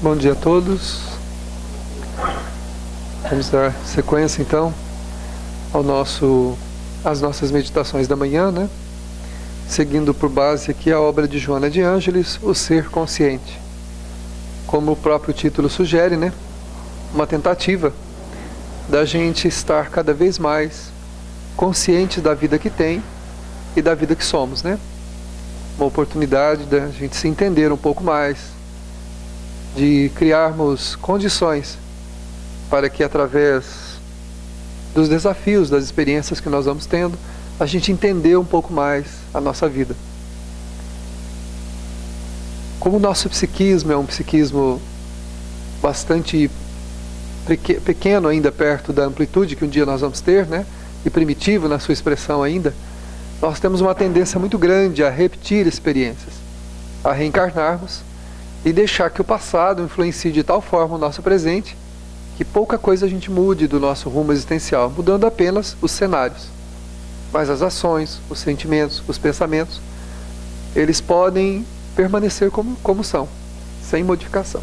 Bom dia a todos. Vamos dar sequência então às nossas meditações da manhã, né? Seguindo por base aqui a obra de Joana de Ângeles, O Ser Consciente. Como o próprio título sugere, né? Uma tentativa da gente estar cada vez mais consciente da vida que tem e da vida que somos, né? Uma oportunidade da gente se entender um pouco mais, de criarmos condições para que através dos desafios, das experiências que nós vamos tendo, a gente entender um pouco mais a nossa vida. Como o nosso psiquismo é um psiquismo bastante pequeno ainda perto da amplitude que um dia nós vamos ter, né? E primitivo na sua expressão ainda, nós temos uma tendência muito grande a repetir experiências, a reencarnarmos e deixar que o passado influencie de tal forma o nosso presente que pouca coisa a gente mude do nosso rumo existencial, mudando apenas os cenários. Mas as ações, os sentimentos, os pensamentos, eles podem permanecer como são, sem modificação.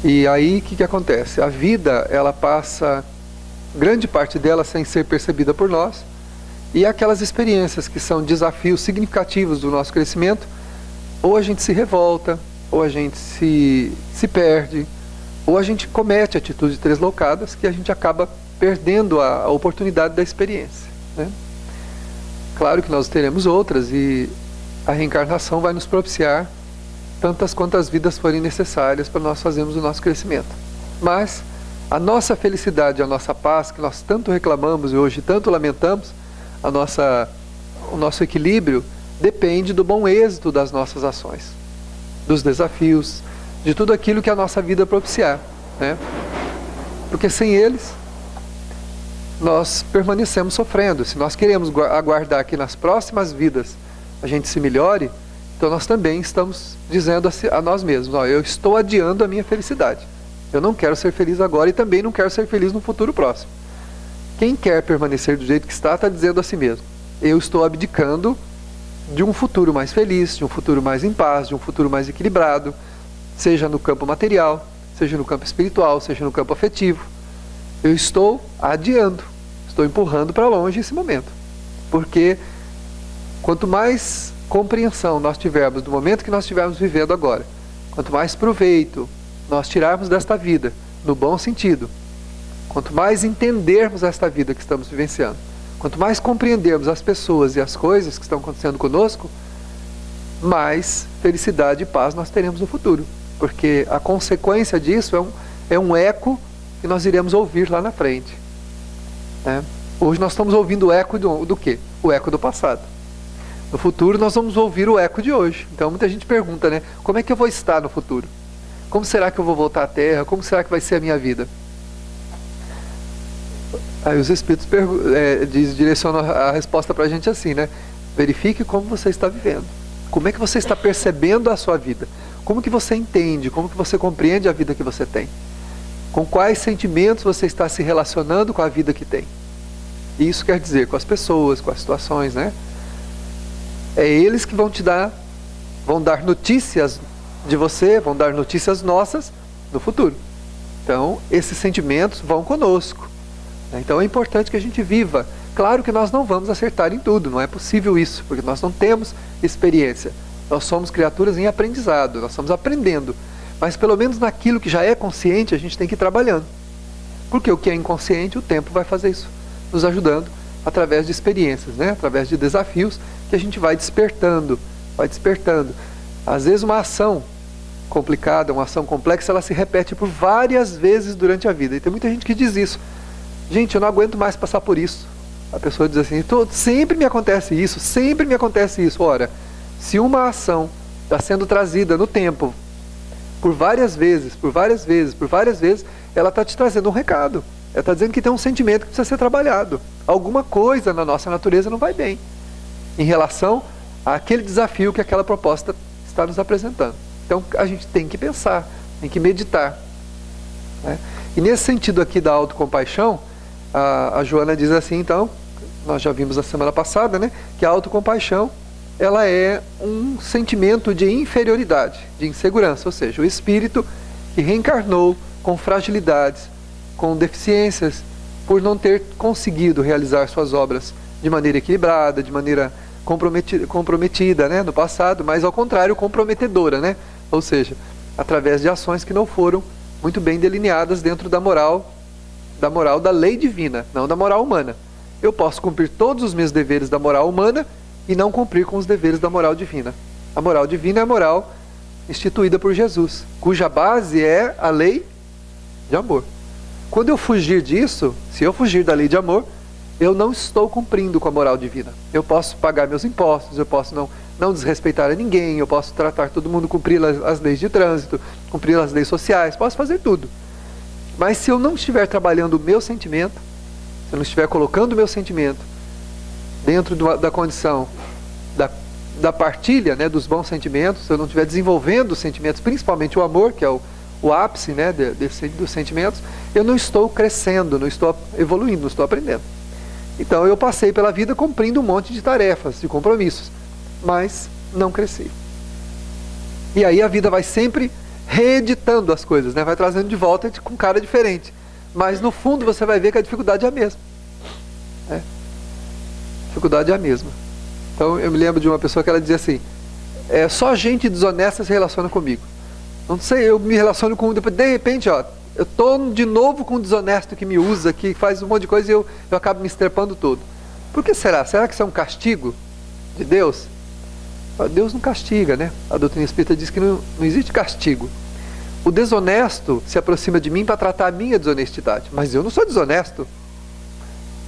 E aí o que acontece? A vida, ela passa grande parte dela sem ser percebida por nós, e aquelas experiências que são desafios significativos do nosso crescimento, ou a gente se revolta, ou a gente se perde, ou a gente comete atitudes tresloucadas que a gente acaba perdendo a oportunidade da experiência, né? Claro que nós teremos outras e a reencarnação vai nos propiciar tantas quantas vidas forem necessárias para nós fazermos o nosso crescimento. Mas a nossa felicidade, a nossa paz, que nós tanto reclamamos e hoje tanto lamentamos, o nosso equilíbrio depende do bom êxito das nossas ações, dos desafios, de tudo aquilo que a nossa vida propiciar, né? Porque sem eles, nós permanecemos sofrendo. Se nós queremos aguardar que nas próximas vidas a gente se melhore, então nós também estamos dizendo a nós mesmos, eu estou adiando a minha felicidade. Eu não quero ser feliz agora e também não quero ser feliz no futuro próximo. Quem quer permanecer do jeito que está dizendo a si mesmo, eu estou abdicando de um futuro mais feliz, de um futuro mais em paz, de um futuro mais equilibrado, seja no campo material, seja no campo espiritual, seja no campo afetivo. Eu estou adiando, estou empurrando para longe esse momento. Porque quanto mais compreensão nós tivermos do momento que nós estivermos vivendo agora, quanto mais proveito nós tirarmos desta vida, no bom sentido, quanto mais entendermos esta vida que estamos vivenciando, quanto mais compreendermos as pessoas e as coisas que estão acontecendo conosco, mais felicidade e paz nós teremos no futuro. Porque a consequência disso é um eco que nós iremos ouvir lá na frente, né? Hoje nós estamos ouvindo o eco do quê? O eco do passado. No futuro nós vamos ouvir o eco de hoje. Então muita gente pergunta, né? Como é que eu vou estar no futuro? Como será que eu vou voltar à Terra? Como será que vai ser a minha vida? Aí os Espíritos direcionam a resposta para a gente assim, né? Verifique como você está vivendo. Como é que você está percebendo a sua vida? Como que você entende? Como que você compreende a vida que você tem? Com quais sentimentos você está se relacionando com a vida que tem? E isso quer dizer com as pessoas, com as situações, né? É eles que vão dar notícias de você, vão dar notícias nossas no futuro. Então, esses sentimentos vão conosco. Então é importante que a gente viva. Claro que nós não vamos acertar em tudo, não é possível isso, porque nós não temos experiência. Nós somos criaturas em aprendizado, nós estamos aprendendo. Mas pelo menos naquilo que já é consciente, a gente tem que ir trabalhando. Porque o que é inconsciente, o tempo vai fazer isso, nos ajudando através de experiências, né? Através de desafios que a gente vai despertando. Às vezes uma ação complicada, uma ação complexa, ela se repete por várias vezes durante a vida. E tem muita gente que diz isso. Gente, eu não aguento mais passar por isso. A pessoa diz assim, sempre me acontece isso. Ora, se uma ação está sendo trazida no tempo, por várias vezes, ela está te trazendo um recado. Ela está dizendo que tem um sentimento que precisa ser trabalhado. Alguma coisa na nossa natureza não vai bem, em relação àquele desafio que aquela proposta está nos apresentando. Então a gente tem que pensar, tem que meditar, né? E nesse sentido aqui da autocompaixão, a Joana diz assim, então, nós já vimos na semana passada, né, que a autocompaixão ela é um sentimento de inferioridade, de insegurança, ou seja, o espírito que reencarnou com fragilidades, com deficiências, por não ter conseguido realizar suas obras de maneira equilibrada, de maneira comprometida, né, no passado, mas ao contrário, comprometedora, né? Ou seja, através de ações que não foram muito bem delineadas dentro da moral da lei divina, não da moral humana. Eu posso cumprir todos os meus deveres da moral humana e não cumprir com os deveres da moral divina. A moral divina é a moral instituída por Jesus, cuja base é a lei de amor. Quando eu fugir disso, se eu fugir da lei de amor, eu não estou cumprindo com a moral divina. Eu posso pagar meus impostos, eu posso não desrespeitar a ninguém, eu posso tratar todo mundo, cumprir as leis de trânsito, cumprir as leis sociais, posso fazer tudo. Mas se eu não estiver trabalhando o meu sentimento, se eu não estiver colocando o meu sentimento dentro da condição da partilha, né, dos bons sentimentos, se eu não estiver desenvolvendo os sentimentos, principalmente o amor, que é o ápice, né, dos sentimentos, eu não estou crescendo, não estou evoluindo, não estou aprendendo. Então eu passei pela vida cumprindo um monte de tarefas, de compromissos, mas não cresci. E aí a vida vai sempre reeditando as coisas, né? Vai trazendo de volta com cara diferente. Mas no fundo você vai ver que a dificuldade é a mesma. A dificuldade é a mesma. Então eu me lembro de uma pessoa que ela dizia assim, só gente desonesta se relaciona comigo. Não sei, eu me relaciono com de repente, ó, eu estou de novo com um desonesto que me usa, que faz um monte de coisa e eu acabo me estrepando todo. Por que será? Será que isso é um castigo de Deus? Deus não castiga, né? A doutrina espírita diz que não existe castigo. O desonesto se aproxima de mim para tratar a minha desonestidade, mas eu não sou desonesto.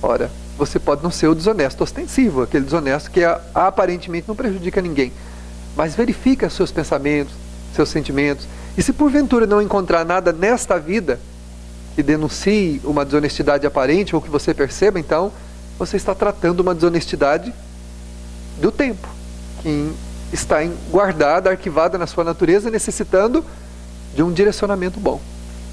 Ora, você pode não ser o desonesto ostensivo, aquele desonesto que aparentemente não prejudica ninguém, mas verifica seus pensamentos, seus sentimentos, e se porventura não encontrar nada nesta vida que denuncie uma desonestidade aparente ou que você perceba, então você está tratando uma desonestidade do tempo, que está guardada, arquivada na sua natureza, necessitando de um direcionamento bom.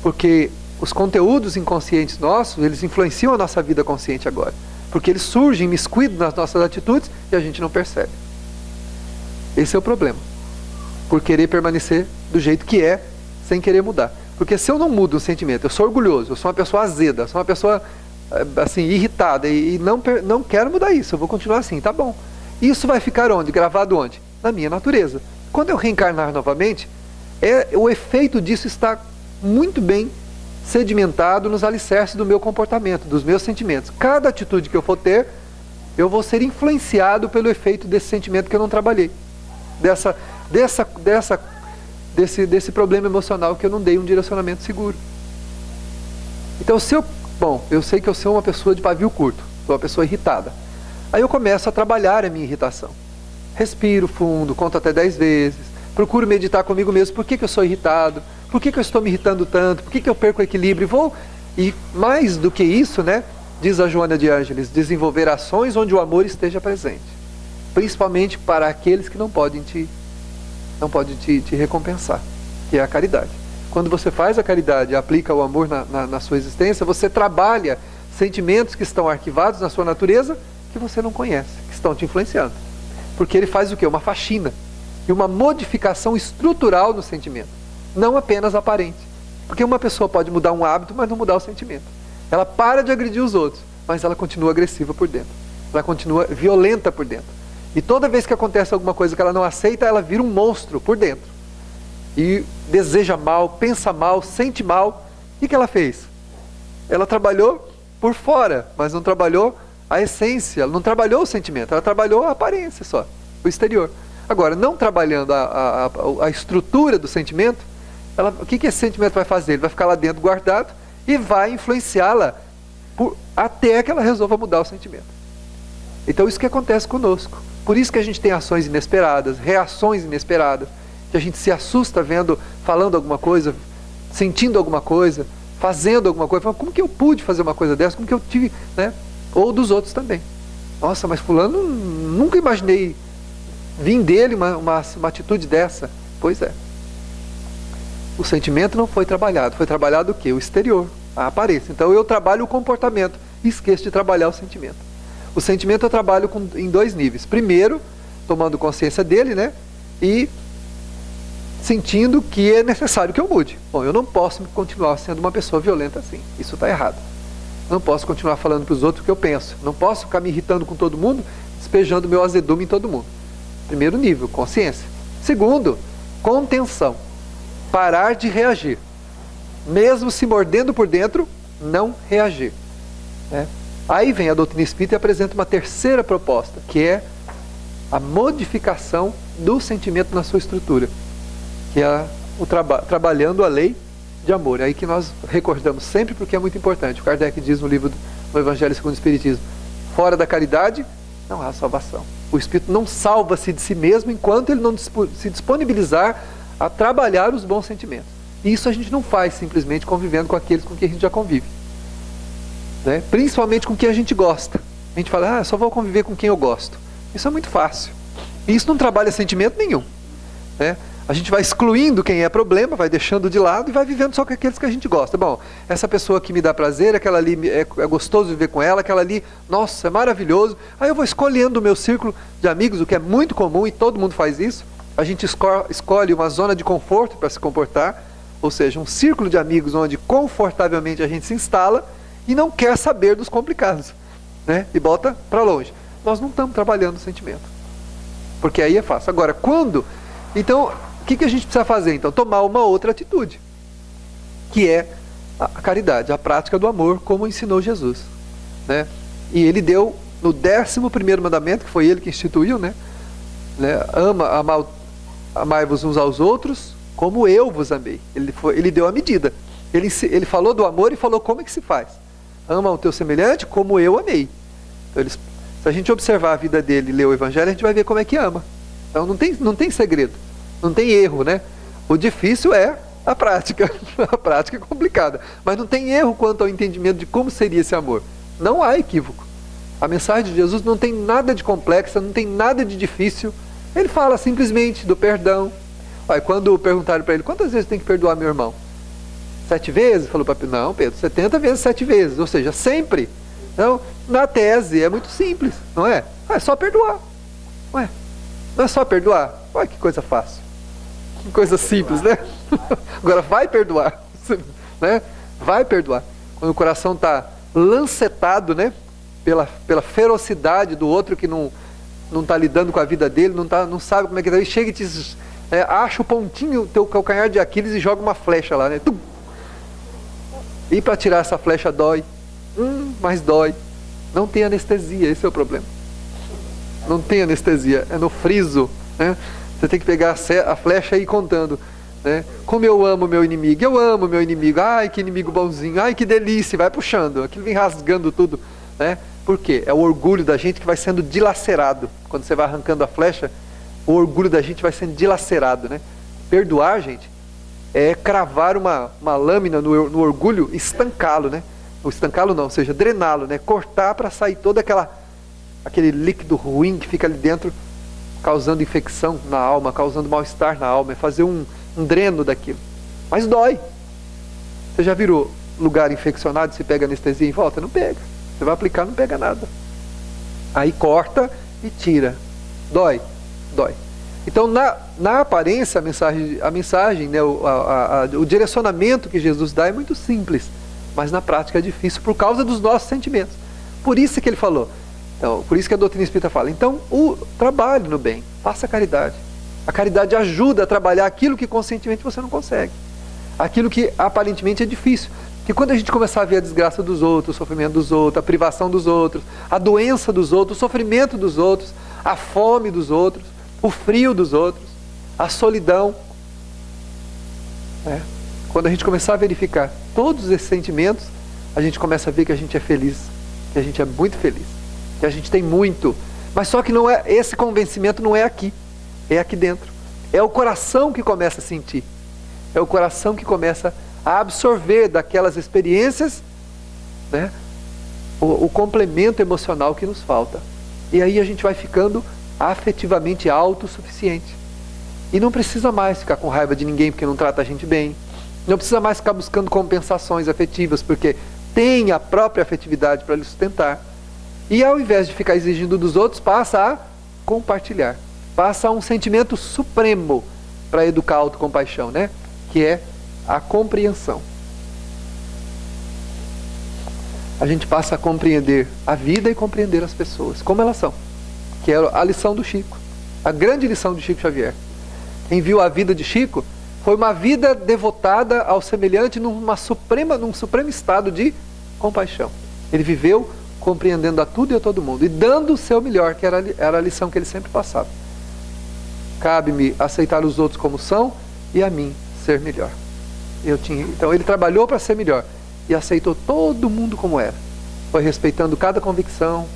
Porque os conteúdos inconscientes nossos, eles influenciam a nossa vida consciente agora. Porque eles surgem miscuídos nas nossas atitudes e a gente não percebe. Esse é o problema. Por querer permanecer do jeito que é, sem querer mudar. Porque se eu não mudo um sentimento, eu sou orgulhoso, eu sou uma pessoa azeda, eu sou uma pessoa assim, irritada e não quero mudar isso, eu vou continuar assim, tá bom. Isso vai ficar onde? Gravado onde? Na minha natureza. Quando eu reencarnar novamente, o efeito disso está muito bem sedimentado nos alicerces do meu comportamento, dos meus sentimentos. Cada atitude que eu for ter, eu vou ser influenciado pelo efeito desse sentimento que eu não trabalhei. Desse problema emocional que eu não dei um direcionamento seguro. Então, eu sei que eu sou uma pessoa de pavio curto, sou uma pessoa irritada. Aí eu começo a trabalhar a minha irritação. Respiro fundo, conto até 10 vezes, procuro meditar comigo mesmo, por que eu sou irritado? Por que eu estou me irritando tanto? Por que eu perco o equilíbrio? E mais do que isso, né, diz a Joana de Ângeles, desenvolver ações onde o amor esteja presente. Principalmente para aqueles que não podem te recompensar, que é a caridade. Quando você faz a caridade e aplica o amor na sua existência, você trabalha sentimentos que estão arquivados na sua natureza que você não conhece, que estão te influenciando. Porque ele faz o quê? Uma faxina e uma modificação estrutural no sentimento, não apenas aparente. Porque uma pessoa pode mudar um hábito, mas não mudar o sentimento. Ela para de agredir os outros, mas ela continua agressiva por dentro. Ela continua violenta por dentro. E toda vez que acontece alguma coisa que ela não aceita, ela vira um monstro por dentro. E deseja mal, pensa mal, sente mal. O que ela fez? Ela trabalhou por fora, mas não trabalhou a essência, ela não trabalhou o sentimento, ela trabalhou a aparência só, o exterior. Agora, não trabalhando a estrutura do sentimento, o que esse sentimento vai fazer? Ele vai ficar lá dentro guardado e vai influenciá-la até que ela resolva mudar o sentimento. Então isso que acontece conosco. Por isso que a gente tem ações inesperadas, reações inesperadas, que a gente se assusta falando alguma coisa, sentindo alguma coisa, fazendo alguma coisa. Como que eu pude fazer uma coisa dessa? Como que eu tive, né? Ou dos outros também. Nossa, mas fulano, nunca imaginei vir dele uma atitude dessa. Pois é. O sentimento não foi trabalhado. Foi trabalhado o quê? O exterior, a aparência. Então eu trabalho o comportamento e esqueço de trabalhar o sentimento. O sentimento eu trabalho em 2 níveis. Primeiro, tomando consciência dele, né? E sentindo que é necessário que eu mude. Bom, eu não posso continuar sendo uma pessoa violenta assim. Isso está errado. Eu não posso continuar falando para os outros o que eu penso. Não posso ficar me irritando com todo mundo, despejando meu azedume em todo mundo. Primeiro nível, consciência. Segundo, contenção. Parar de reagir. Mesmo se mordendo por dentro, não reagir. Né? Aí vem a doutrina espírita e apresenta uma terceira proposta, que é a modificação do sentimento na sua estrutura, que é trabalhando a lei de amor. É aí que nós recordamos sempre, porque é muito importante. O Kardec diz no livro do Evangelho segundo o Espiritismo: fora da caridade não há salvação. O espírito não salva-se de si mesmo enquanto ele não se disponibilizar a trabalhar os bons sentimentos. E isso a gente não faz simplesmente convivendo com aqueles com quem a gente já convive, né? Principalmente com quem a gente gosta. A gente fala, só vou conviver com quem eu gosto. Isso é muito fácil. E isso não trabalha sentimento nenhum, né? A gente vai excluindo quem é problema, vai deixando de lado e vai vivendo só com aqueles que a gente gosta. Bom, essa pessoa que me dá prazer, aquela ali é gostoso viver com ela, aquela ali, nossa, é maravilhoso. Aí eu vou escolhendo o meu círculo de amigos, o que é muito comum e todo mundo faz isso. A gente escolhe uma zona de conforto para se comportar, ou seja, um círculo de amigos onde confortavelmente a gente se instala e não quer saber dos complicados, né? E bota para longe. Nós não estamos trabalhando o sentimento, porque aí é fácil. Agora, quando... Então, o que a gente precisa fazer? Então, tomar uma outra atitude, que é a caridade, a prática do amor, como ensinou Jesus, né? E ele deu no 11º mandamento, que foi ele que instituiu, né? Amai-vos uns aos outros, como eu vos amei. Ele deu a medida. Ele falou do amor e falou como é que se faz. Ama o teu semelhante como eu amei. Então, se a gente observar a vida dele e ler o Evangelho, a gente vai ver como é que ama. Então não tem segredo, não tem erro, né? O difícil é a prática. A prática é complicada, mas não tem erro quanto ao entendimento de como seria esse amor. Não há equívoco. A mensagem de Jesus não tem nada de complexa, não tem nada de difícil. Ele fala simplesmente do perdão. Quando perguntaram para ele, quantas vezes tem que perdoar meu irmão? 7 vezes? Falou para Pedro, não, Pedro, 70 vezes 7 vezes, ou seja, sempre. Então, na tese, é muito simples, não é? É só perdoar. Ué, não é só perdoar? Olha que coisa fácil. Que coisa simples, né? Agora vai perdoar, né? Vai perdoar. Quando o coração está lancetado, né? Pela ferocidade do outro que não está lidando com a vida dele, não sabe como é que é, e chega e te acha o pontinho do teu calcanhar de Aquiles e joga uma flecha lá, né? Tum! E para tirar essa flecha dói. Mas dói. Não tem anestesia, esse é o problema. Não tem anestesia, é no friso, né? Você tem que pegar a flecha e ir contando, né? Como eu amo meu inimigo, eu amo meu inimigo, ai que inimigo bonzinho, ai que delícia, vai puxando, aquilo vem rasgando tudo, né? Por quê? É o orgulho da gente que vai sendo dilacerado. Quando você vai arrancando a flecha, o orgulho da gente vai sendo dilacerado, né? Perdoar, gente, é cravar uma lâmina no orgulho, estancá-lo, né? Ou estancá-lo não, ou seja, drená-lo, né? Cortar para sair todo aquele líquido ruim que fica ali dentro, causando infecção na alma, causando mal-estar na alma, é fazer um dreno daquilo. Mas dói. Você já virou lugar infeccionado, se pega anestesia em volta? Não pega. Você vai aplicar, não pega nada. Aí corta e tira. Dói. Dói. Então, na aparência, a mensagem, né, o direcionamento que Jesus dá é muito simples, mas na prática é difícil por causa dos nossos sentimentos. Por isso que ele falou. Então, por isso que a doutrina espírita fala. Então, trabalhe no bem, faça caridade. A caridade ajuda a trabalhar aquilo que conscientemente você não consegue. Aquilo que aparentemente é difícil. Que quando a gente começar a ver a desgraça dos outros, o sofrimento dos outros, a privação dos outros, a doença dos outros, o sofrimento dos outros, a fome dos outros, o frio dos outros, a solidão, né? Quando a gente começar a verificar todos esses sentimentos, a gente começa a ver que a gente é feliz, que a gente é muito feliz, que a gente tem muito, mas só que não é, esse convencimento não é aqui, é aqui dentro. É o coração que começa a sentir, é o coração que começa a absorver daquelas experiências, né, o complemento emocional que nos falta. E aí a gente vai ficando afetivamente autossuficiente. E não precisa mais ficar com raiva de ninguém porque não trata a gente bem. Não precisa mais ficar buscando compensações afetivas porque tem a própria afetividade para lhe sustentar. E ao invés de ficar exigindo dos outros, passa a compartilhar. passa a um sentimento supremo para educar a autocompaixão, né? Que é a compreensão. A gente passa a compreender a vida e compreender as pessoas, como elas são. Que é a lição do Chico. A grande lição de Chico Xavier. Quem viu a vida de Chico foi uma vida devotada ao semelhante num supremo estado de compaixão. Ele viveu compreendendo a tudo e a todo mundo e dando o seu melhor, que era a lição que ele sempre passava. Cabe-me aceitar os outros como são e a mim ser melhor. Então ele trabalhou para ser melhor e aceitou todo mundo como era. Foi respeitando cada convicção,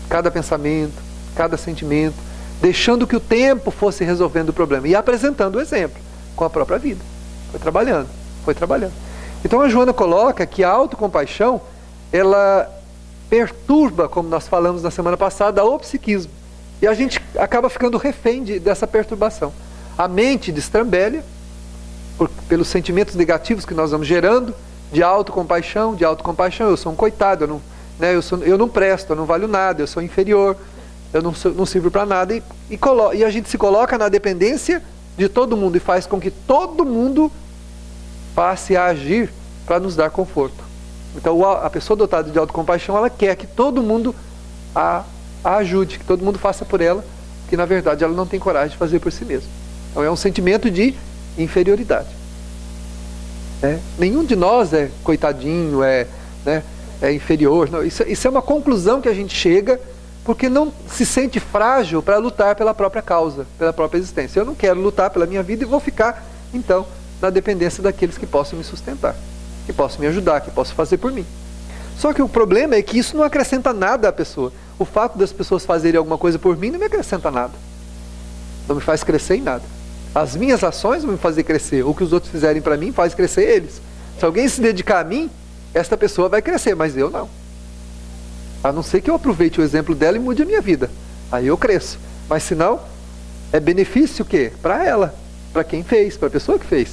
cada pensamento, cada sentimento, deixando que o tempo fosse resolvendo o problema e apresentando o exemplo com a própria vida. Foi trabalhando. Então a Joana coloca que a autocompaixão, ela perturba, como nós falamos na semana passada, o psiquismo. E a gente acaba ficando refém dessa perturbação. A mente destrambelha pelos sentimentos negativos que nós vamos gerando, de autocompaixão, eu sou um coitado, eu não presto, eu não valho nada, eu sou inferior, eu não sirvo para nada, e a gente se coloca na dependência de todo mundo e faz com que todo mundo passe a agir para nos dar conforto. Então a pessoa dotada de autocompaixão, ela quer que todo mundo a ajude, que todo mundo faça por ela, que na verdade ela não tem coragem de fazer por si mesma. Então é um sentimento de inferioridade. Nenhum de nós é coitadinho, é inferior. Não, isso é uma conclusão que a gente chega porque não se sente frágil para lutar pela própria causa, pela própria existência. Eu não quero lutar pela minha vida e vou ficar, então, na dependência daqueles que possam me sustentar, que possam me ajudar, que possam fazer por mim. Só que o problema é que isso não acrescenta nada à pessoa. O fato das pessoas fazerem alguma coisa por mim não me acrescenta nada. Não me faz crescer em nada. As minhas ações vão me fazer crescer. O que os outros fizerem para mim faz crescer eles. Se alguém se dedicar a mim, esta pessoa vai crescer, mas eu não. A não ser que eu aproveite o exemplo dela e mude a minha vida. Aí eu cresço. Mas se não, é benefício o quê? Para ela, para quem fez, para a pessoa que fez.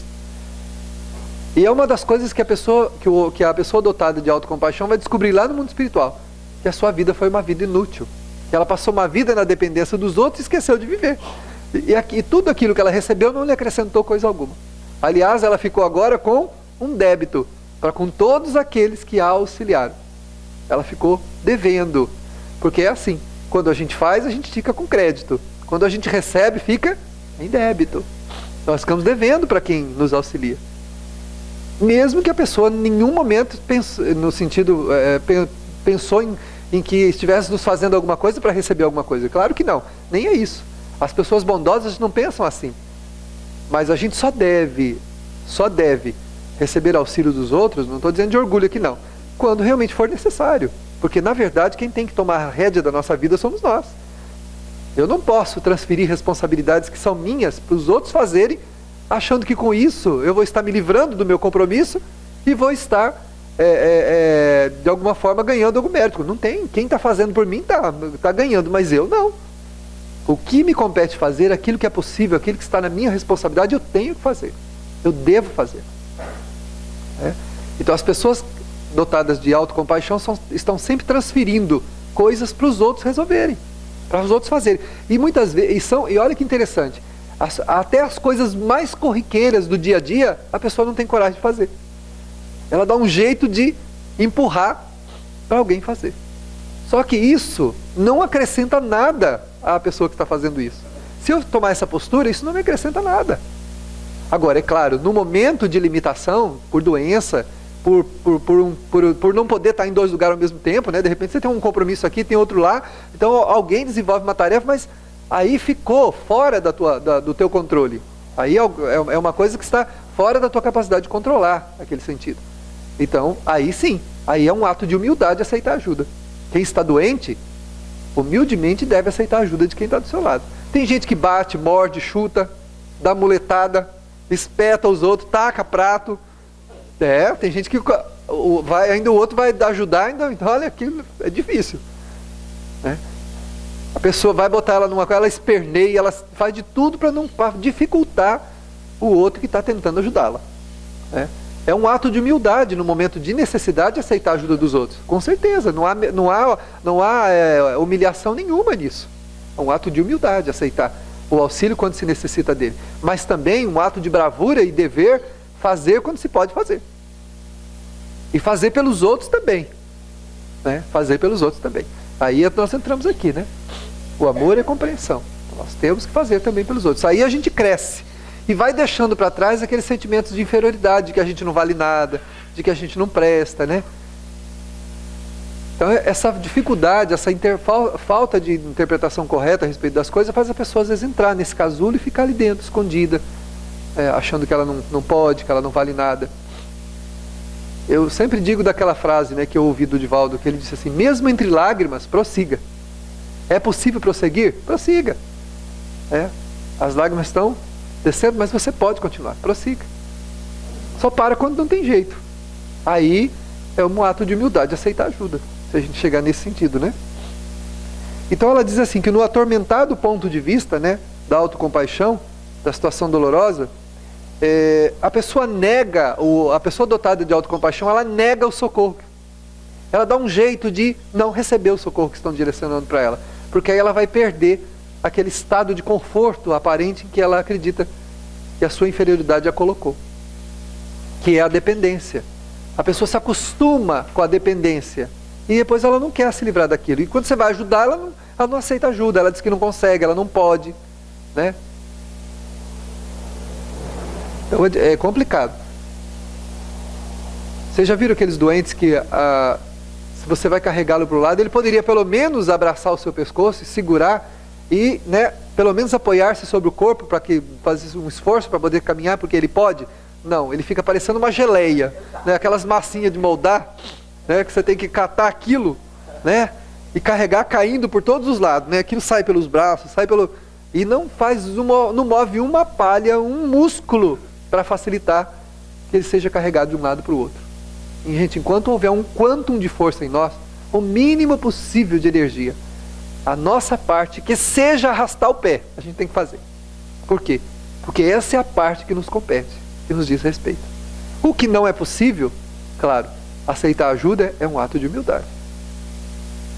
E é uma das coisas que a pessoa dotada de autocompaixão vai descobrir lá no mundo espiritual. Que a sua vida foi uma vida inútil. Que ela passou uma vida na dependência dos outros e esqueceu de viver. E tudo aquilo que ela recebeu não lhe acrescentou coisa alguma. Aliás, ela ficou agora com um débito para com todos aqueles que a auxiliaram. Ela ficou devendo. Porque é assim, quando a gente faz, a gente fica com crédito. Quando a gente recebe, fica em débito. Nós ficamos devendo para quem nos auxilia. Mesmo que a pessoa em nenhum momento pensou em que estivesse nos fazendo alguma coisa para receber alguma coisa. Claro que não, nem é isso. As pessoas bondosas não pensam assim. Mas a gente só deve receber auxílio dos outros, não estou dizendo de orgulho aqui não, quando realmente for necessário. Porque na verdade quem tem que tomar a rédea da nossa vida somos nós. Eu não posso transferir responsabilidades que são minhas para os outros fazerem, achando que com isso eu vou estar me livrando do meu compromisso e vou estar de alguma forma ganhando algum mérito. Não tem. Quem está fazendo por mim está ganhando, mas eu não. O que me compete fazer, aquilo que é possível, aquilo que está na minha responsabilidade, eu tenho que fazer. Eu devo fazer. Então as pessoas dotadas de autocompaixão estão sempre transferindo coisas para os outros resolverem, para os outros fazerem. E muitas vezes, e olha que interessante, até as coisas mais corriqueiras do dia a dia, a pessoa não tem coragem de fazer. Ela dá um jeito de empurrar para alguém fazer. Só que isso não acrescenta nada à pessoa que está fazendo isso. Se eu tomar essa postura, isso não me acrescenta nada. Agora, é claro, no momento de limitação, por doença, por não poder estar em dois lugares ao mesmo tempo, né? De repente você tem um compromisso aqui, tem outro lá, então alguém desenvolve uma tarefa, mas aí ficou fora do teu controle. Aí é uma coisa que está fora da tua capacidade de controlar aquele sentido. Então, aí sim, aí é um ato de humildade aceitar ajuda. Quem está doente, humildemente deve aceitar a ajuda de quem está do seu lado. Tem gente que bate, morde, chuta, dá muletada, espeta os outros, taca prato. Tem gente que ainda o outro vai ajudar, então olha, aquilo é difícil. A pessoa vai botar ela numa coisa, ela esperneia, ela faz de tudo para dificultar o outro que está tentando ajudá-la. É um ato de humildade no momento de necessidade aceitar a ajuda dos outros. Com certeza, não há humilhação nenhuma nisso. É um ato de humildade aceitar o auxílio quando se necessita dele. Mas também um ato de bravura e dever fazer quando se pode fazer. E fazer pelos outros também. Né? Fazer pelos outros também. Aí nós entramos aqui, né? O amor e a compreensão. Nós temos que fazer também pelos outros. Aí a gente cresce. E vai deixando para trás aqueles sentimentos de inferioridade, de que a gente não vale nada, de que a gente não presta, né? Então essa dificuldade, essa falta de interpretação correta a respeito das coisas faz a pessoa às vezes entrar nesse casulo e ficar ali dentro, escondida, achando que ela não pode, que ela não vale nada. Eu sempre digo daquela frase, né, que eu ouvi do Divaldo, que ele disse assim: mesmo entre lágrimas, prossiga. É possível prosseguir? Prossiga. As lágrimas estão descendo, mas você pode continuar, prossiga. Só para quando não tem jeito. Aí é um ato de humildade, aceitar ajuda, se a gente chegar nesse sentido, né? Então ela diz assim, que no atormentado ponto de vista, né, da autocompaixão, da situação dolorosa, a pessoa nega, a pessoa dotada de autocompaixão, ela nega o socorro. Ela dá um jeito de não receber o socorro que estão direcionando para ela, porque aí ela vai perder aquele estado de conforto aparente em que ela acredita que a sua inferioridade a colocou, que é a dependência. A pessoa se acostuma com a dependência e depois ela não quer se livrar daquilo. E quando você vai ajudar, ela não aceita ajuda, ela diz que não consegue, ela não pode, né? Então é complicado. Vocês já viram aqueles doentes que se você vai carregá-lo para o lado, ele poderia pelo menos abraçar o seu pescoço e segurar e, né, pelo menos apoiar-se sobre o corpo para que fazer um esforço para poder caminhar, porque ele pode? Não, ele fica parecendo uma geleia, né, aquelas massinhas de moldar, né, que você tem que catar aquilo, né, e carregar caindo por todos os lados, né, aquilo sai pelos braços, e não move uma palha, um músculo para facilitar que ele seja carregado de um lado para o outro. E, gente, enquanto houver um quantum de força em nós, o mínimo possível de energia, a nossa parte, que seja arrastar o pé, a gente tem que fazer. Por quê? Porque essa é a parte que nos compete, que nos diz respeito. O que não é possível, claro, aceitar ajuda é um ato de humildade.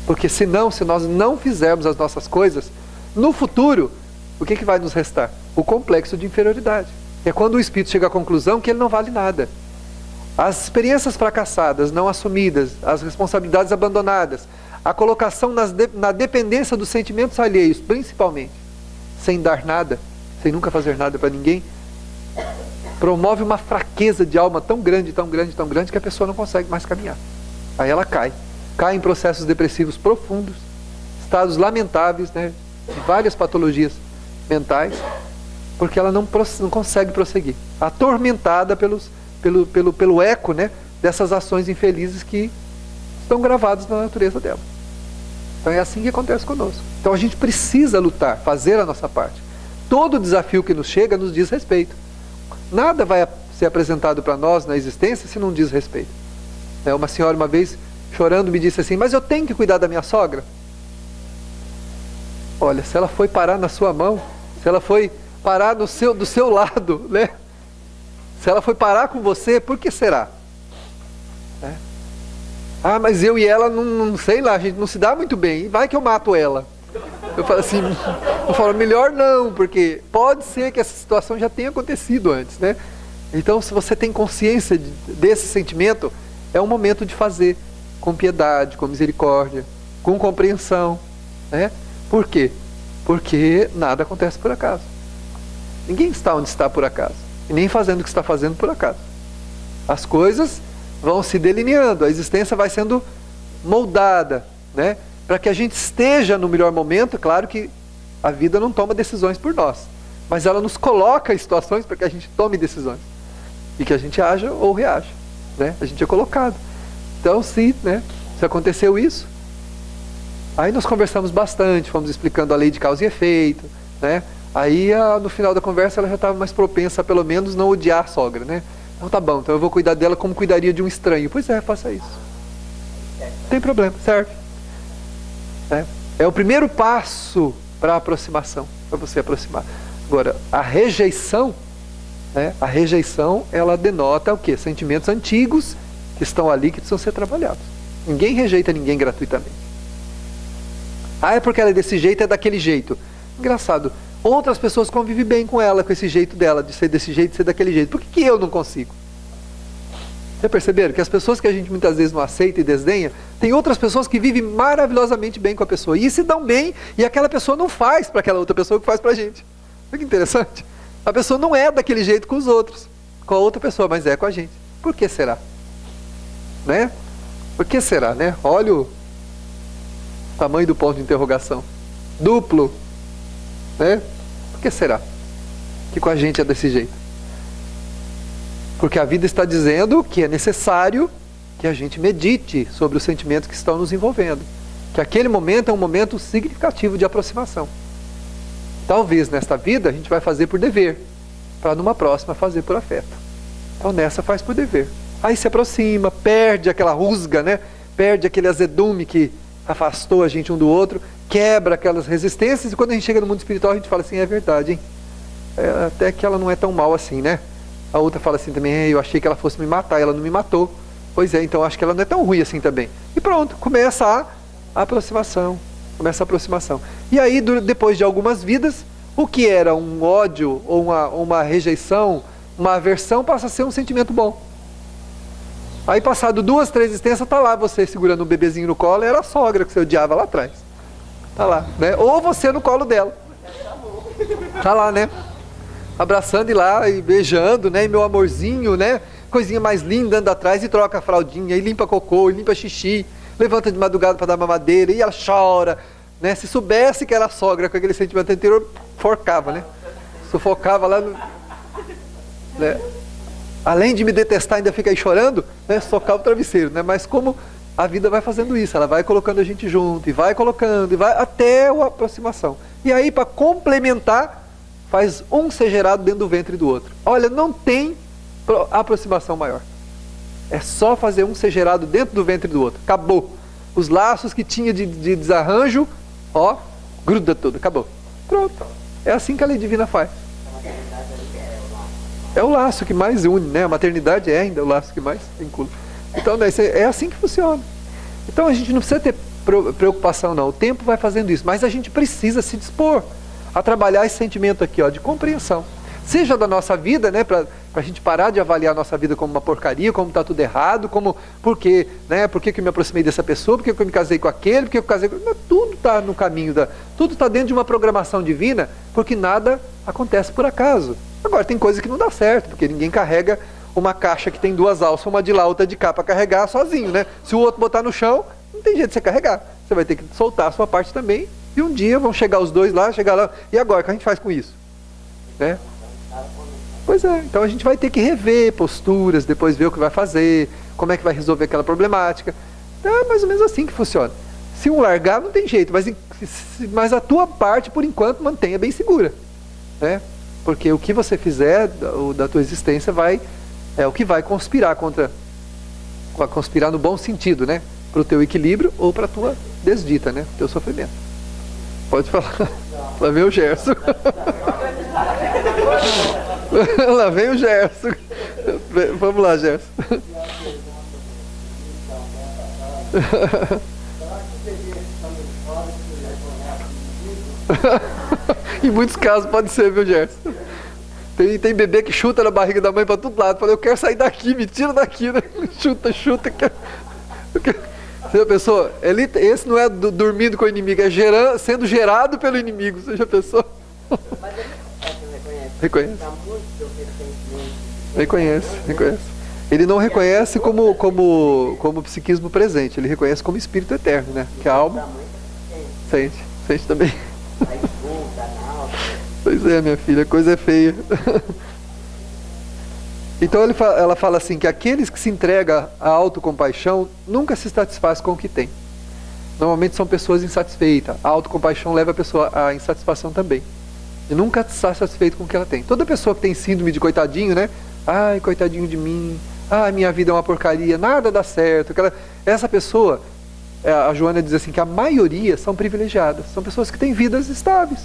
Porque senão, se nós não fizermos as nossas coisas, no futuro, o que vai nos restar? O complexo de inferioridade. É quando o espírito chega à conclusão que ele não vale nada. As experiências fracassadas, não assumidas, as responsabilidades abandonadas, a colocação na dependência dos sentimentos alheios, principalmente, sem dar nada, sem nunca fazer nada para ninguém, promove uma fraqueza de alma tão grande, tão grande, tão grande, que a pessoa não consegue mais caminhar. Aí ela cai em processos depressivos profundos, estados lamentáveis, né, de várias patologias mentais, porque ela não consegue prosseguir, atormentada pelo eco, né, dessas ações infelizes que estão gravadas na natureza dela. Então é assim que acontece conosco. Então a gente precisa lutar, fazer a nossa parte. Todo desafio que nos chega nos diz respeito. Nada vai ser apresentado para nós na existência se não diz respeito. Uma senhora uma vez, chorando, me disse assim: mas eu tenho que cuidar da minha sogra? Olha, se ela foi parar na sua mão, se ela foi parar do seu lado, né? Se ela foi parar com você, por que será? Ah, mas eu e ela, não sei lá, a gente não se dá muito bem, vai que eu mato ela. Eu falo assim, melhor não, porque pode ser que essa situação já tenha acontecido antes, né? Então, se você tem consciência desse sentimento, é um momento de fazer com piedade, com misericórdia, com compreensão, né? Por quê? Porque nada acontece por acaso. Ninguém está onde está por acaso, e nem fazendo o que está fazendo por acaso. As coisas vão se delineando, a existência vai sendo moldada, né? Para que a gente esteja no melhor momento. Claro que a vida não toma decisões por nós, mas ela nos coloca em situações para que a gente tome decisões e que a gente haja ou reaja, né? A gente é colocado. Então, se aconteceu isso, aí nós conversamos bastante, fomos explicando a lei de causa e efeito, né? Aí no final da conversa ela já estava mais propensa a pelo menos não odiar a sogra, né? Então tá bom, então eu vou cuidar dela como cuidaria de um estranho. Pois é, faça isso. Não tem problema, serve. É o primeiro passo para a aproximação, para você aproximar. Agora, a rejeição, ela denota o quê? Sentimentos antigos que estão ali, que precisam ser trabalhados. Ninguém rejeita ninguém gratuitamente. Ah, é porque ela é desse jeito, é daquele jeito. Engraçado, Outras pessoas convivem bem com ela, com esse jeito dela, de ser desse jeito, de ser daquele jeito. Por que eu não consigo? Já perceberam que as pessoas que a gente muitas vezes não aceita e desdenha, tem outras pessoas que vivem maravilhosamente bem com a pessoa, e se dão bem, e aquela pessoa não faz para aquela outra pessoa que faz para a gente. Olha que interessante. A pessoa não é daquele jeito com os outros, com a outra pessoa, mas é com a gente. Por que será? Né? Por que será, né? Olha o tamanho do ponto de interrogação. Duplo. Né? Por que será que com a gente é desse jeito? Porque a vida está dizendo que é necessário que a gente medite sobre os sentimentos que estão nos envolvendo. Que aquele momento é um momento significativo de aproximação. Talvez nesta vida a gente vai fazer por dever, para numa próxima fazer por afeto. Então nessa faz por dever. Aí se aproxima, perde aquela rusga, né? Perde aquele azedume que afastou a gente um do outro, quebra aquelas resistências, e quando a gente chega no mundo espiritual a gente fala assim, é verdade, hein? Até que ela não é tão mal assim, né? A outra fala assim também, eu achei que ela fosse me matar, ela não me matou. Pois é, então acho que ela não é tão ruim assim também. E pronto, começa a aproximação. Começa a aproximação. E aí, depois de algumas vidas, o que era um ódio, ou uma rejeição, uma aversão, passa a ser um sentimento bom. Aí passado 2, 3 existências, tá lá você segurando um bebezinho no colo, era a sogra que você odiava lá atrás. Tá lá, né? Ou você no colo dela. Tá lá, né? Abraçando e lá, e beijando, né? E meu amorzinho, né? Coisinha mais linda, anda atrás e troca a fraldinha, e limpa cocô, e limpa xixi, levanta de madrugada para dar mamadeira, e ela chora, né? Se soubesse que era a sogra com aquele sentimento anterior, forcava, né? Sufocava lá no... né? Além de me detestar, ainda fica aí chorando, né? Socava o travesseiro, né? Mas como a vida vai fazendo isso, ela vai colocando a gente junto, e vai colocando, e vai até a aproximação. E aí, para complementar, faz um ser gerado dentro do ventre do outro. Olha, não tem aproximação maior. É só fazer um ser gerado dentro do ventre do outro. Acabou. Os laços que tinha de desarranjo, ó, gruda tudo, acabou. Pronto. É assim que a lei divina faz. É o laço que mais une, né? A maternidade é ainda o laço que mais vincula. Então, é assim que funciona. Então, a gente não precisa ter preocupação, não. O tempo vai fazendo isso. Mas a gente precisa se dispor a trabalhar esse sentimento aqui, ó, de compreensão. Seja da nossa vida, né? Para a gente parar de avaliar a nossa vida como uma porcaria, como está tudo errado, como, por quê, né? Por que eu me aproximei dessa pessoa, por que eu me casei com aquele, por que eu casei com... Não, tudo está no caminho, tudo está dentro de uma programação divina, porque nada acontece por acaso. Agora, tem coisa que não dá certo, porque ninguém carrega uma caixa que tem 2 alças, uma de lá, outra de cá, para carregar sozinho, né? Se o outro botar no chão, não tem jeito de você carregar. Você vai ter que soltar a sua parte também, e um dia vão chegar os dois lá, chegar lá, e agora, o que a gente faz com isso? Né? Pois é, então a gente vai ter que rever posturas, depois ver o que vai fazer, como é que vai resolver aquela problemática. É mais ou menos assim que funciona. Se um largar, não tem jeito, mas a tua parte, por enquanto, mantenha bem segura. Né? Porque o que você fizer da tua existência é o que vai conspirar conspirar no bom sentido, né? Para o teu equilíbrio ou para a tua desdita, né? Teu sofrimento. Pode falar. Lá vem o Gerson. Lá vem o Gerson. Vamos lá, Gerson. Em muitos casos pode ser, viu, Gerson? Tem bebê que chuta na barriga da mãe para todo lado. Fala, eu quero sair daqui, me tira daqui, né? Chuta. Você já pensou? Esse não é dormindo com o inimigo, é sendo gerado pelo inimigo. Você já pensou? Mas ele reconhece. Ele não reconhece como psiquismo presente, ele reconhece como espírito eterno, né? Que a alma sente também. Pois é, minha filha, a coisa é feia. Então ela fala assim, que aqueles que se entregam à autocompaixão nunca se satisfazem com o que tem. Normalmente são pessoas insatisfeitas. A autocompaixão leva a pessoa à insatisfação também. E nunca está satisfeito com o que ela tem. Toda pessoa que tem síndrome de coitadinho, né? Ai, coitadinho de mim. Ai, minha vida é uma porcaria. Nada dá certo. Essa pessoa, a Joana diz assim, que a maioria são privilegiadas. São pessoas que têm vidas estáveis.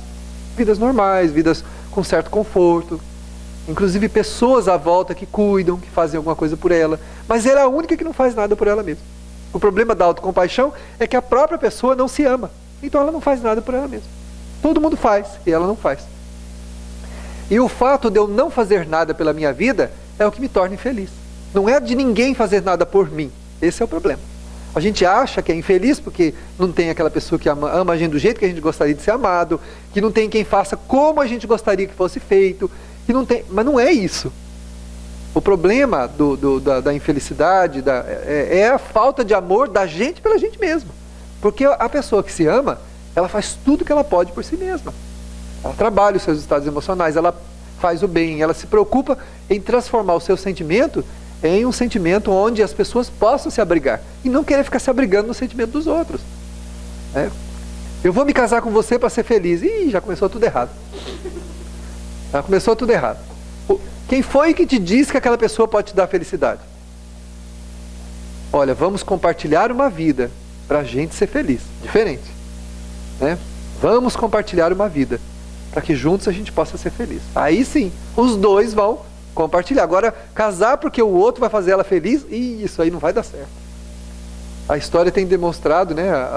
Vidas normais, vidas com certo conforto. Inclusive pessoas à volta que cuidam, que fazem alguma coisa por ela. Mas ela é a única que não faz nada por ela mesma. O problema da autocompaixão é que a própria pessoa não se ama. Então ela não faz nada por ela mesma. Todo mundo faz, e ela não faz. E o fato de eu não fazer nada pela minha vida é o que me torna infeliz. Não é de ninguém fazer nada por mim. Esse é o problema. A gente acha que é infeliz porque não tem aquela pessoa que ama a gente do jeito que a gente gostaria de ser amado, que não tem quem faça como a gente gostaria que fosse feito, que não tem... Mas não é isso. O problema da infelicidade é a falta de amor da gente pela gente mesma. Porque a pessoa que se ama, ela faz tudo que ela pode por si mesma. Ela trabalha os seus estados emocionais, ela faz o bem, ela se preocupa em transformar o seu sentimento em um sentimento onde as pessoas possam se abrigar. E não querer ficar se abrigando no sentimento dos outros. Eu vou me casar com você para ser feliz. Ih, já começou tudo errado. Já começou tudo errado. Quem foi que te disse que aquela pessoa pode te dar felicidade? Olha, vamos compartilhar uma vida para a gente ser feliz. Diferente. Vamos compartilhar uma vida para que juntos a gente possa ser feliz. Aí sim, os dois vão compartilhar. Agora, casar porque o outro vai fazer ela feliz, isso aí não vai dar certo. A história tem demonstrado,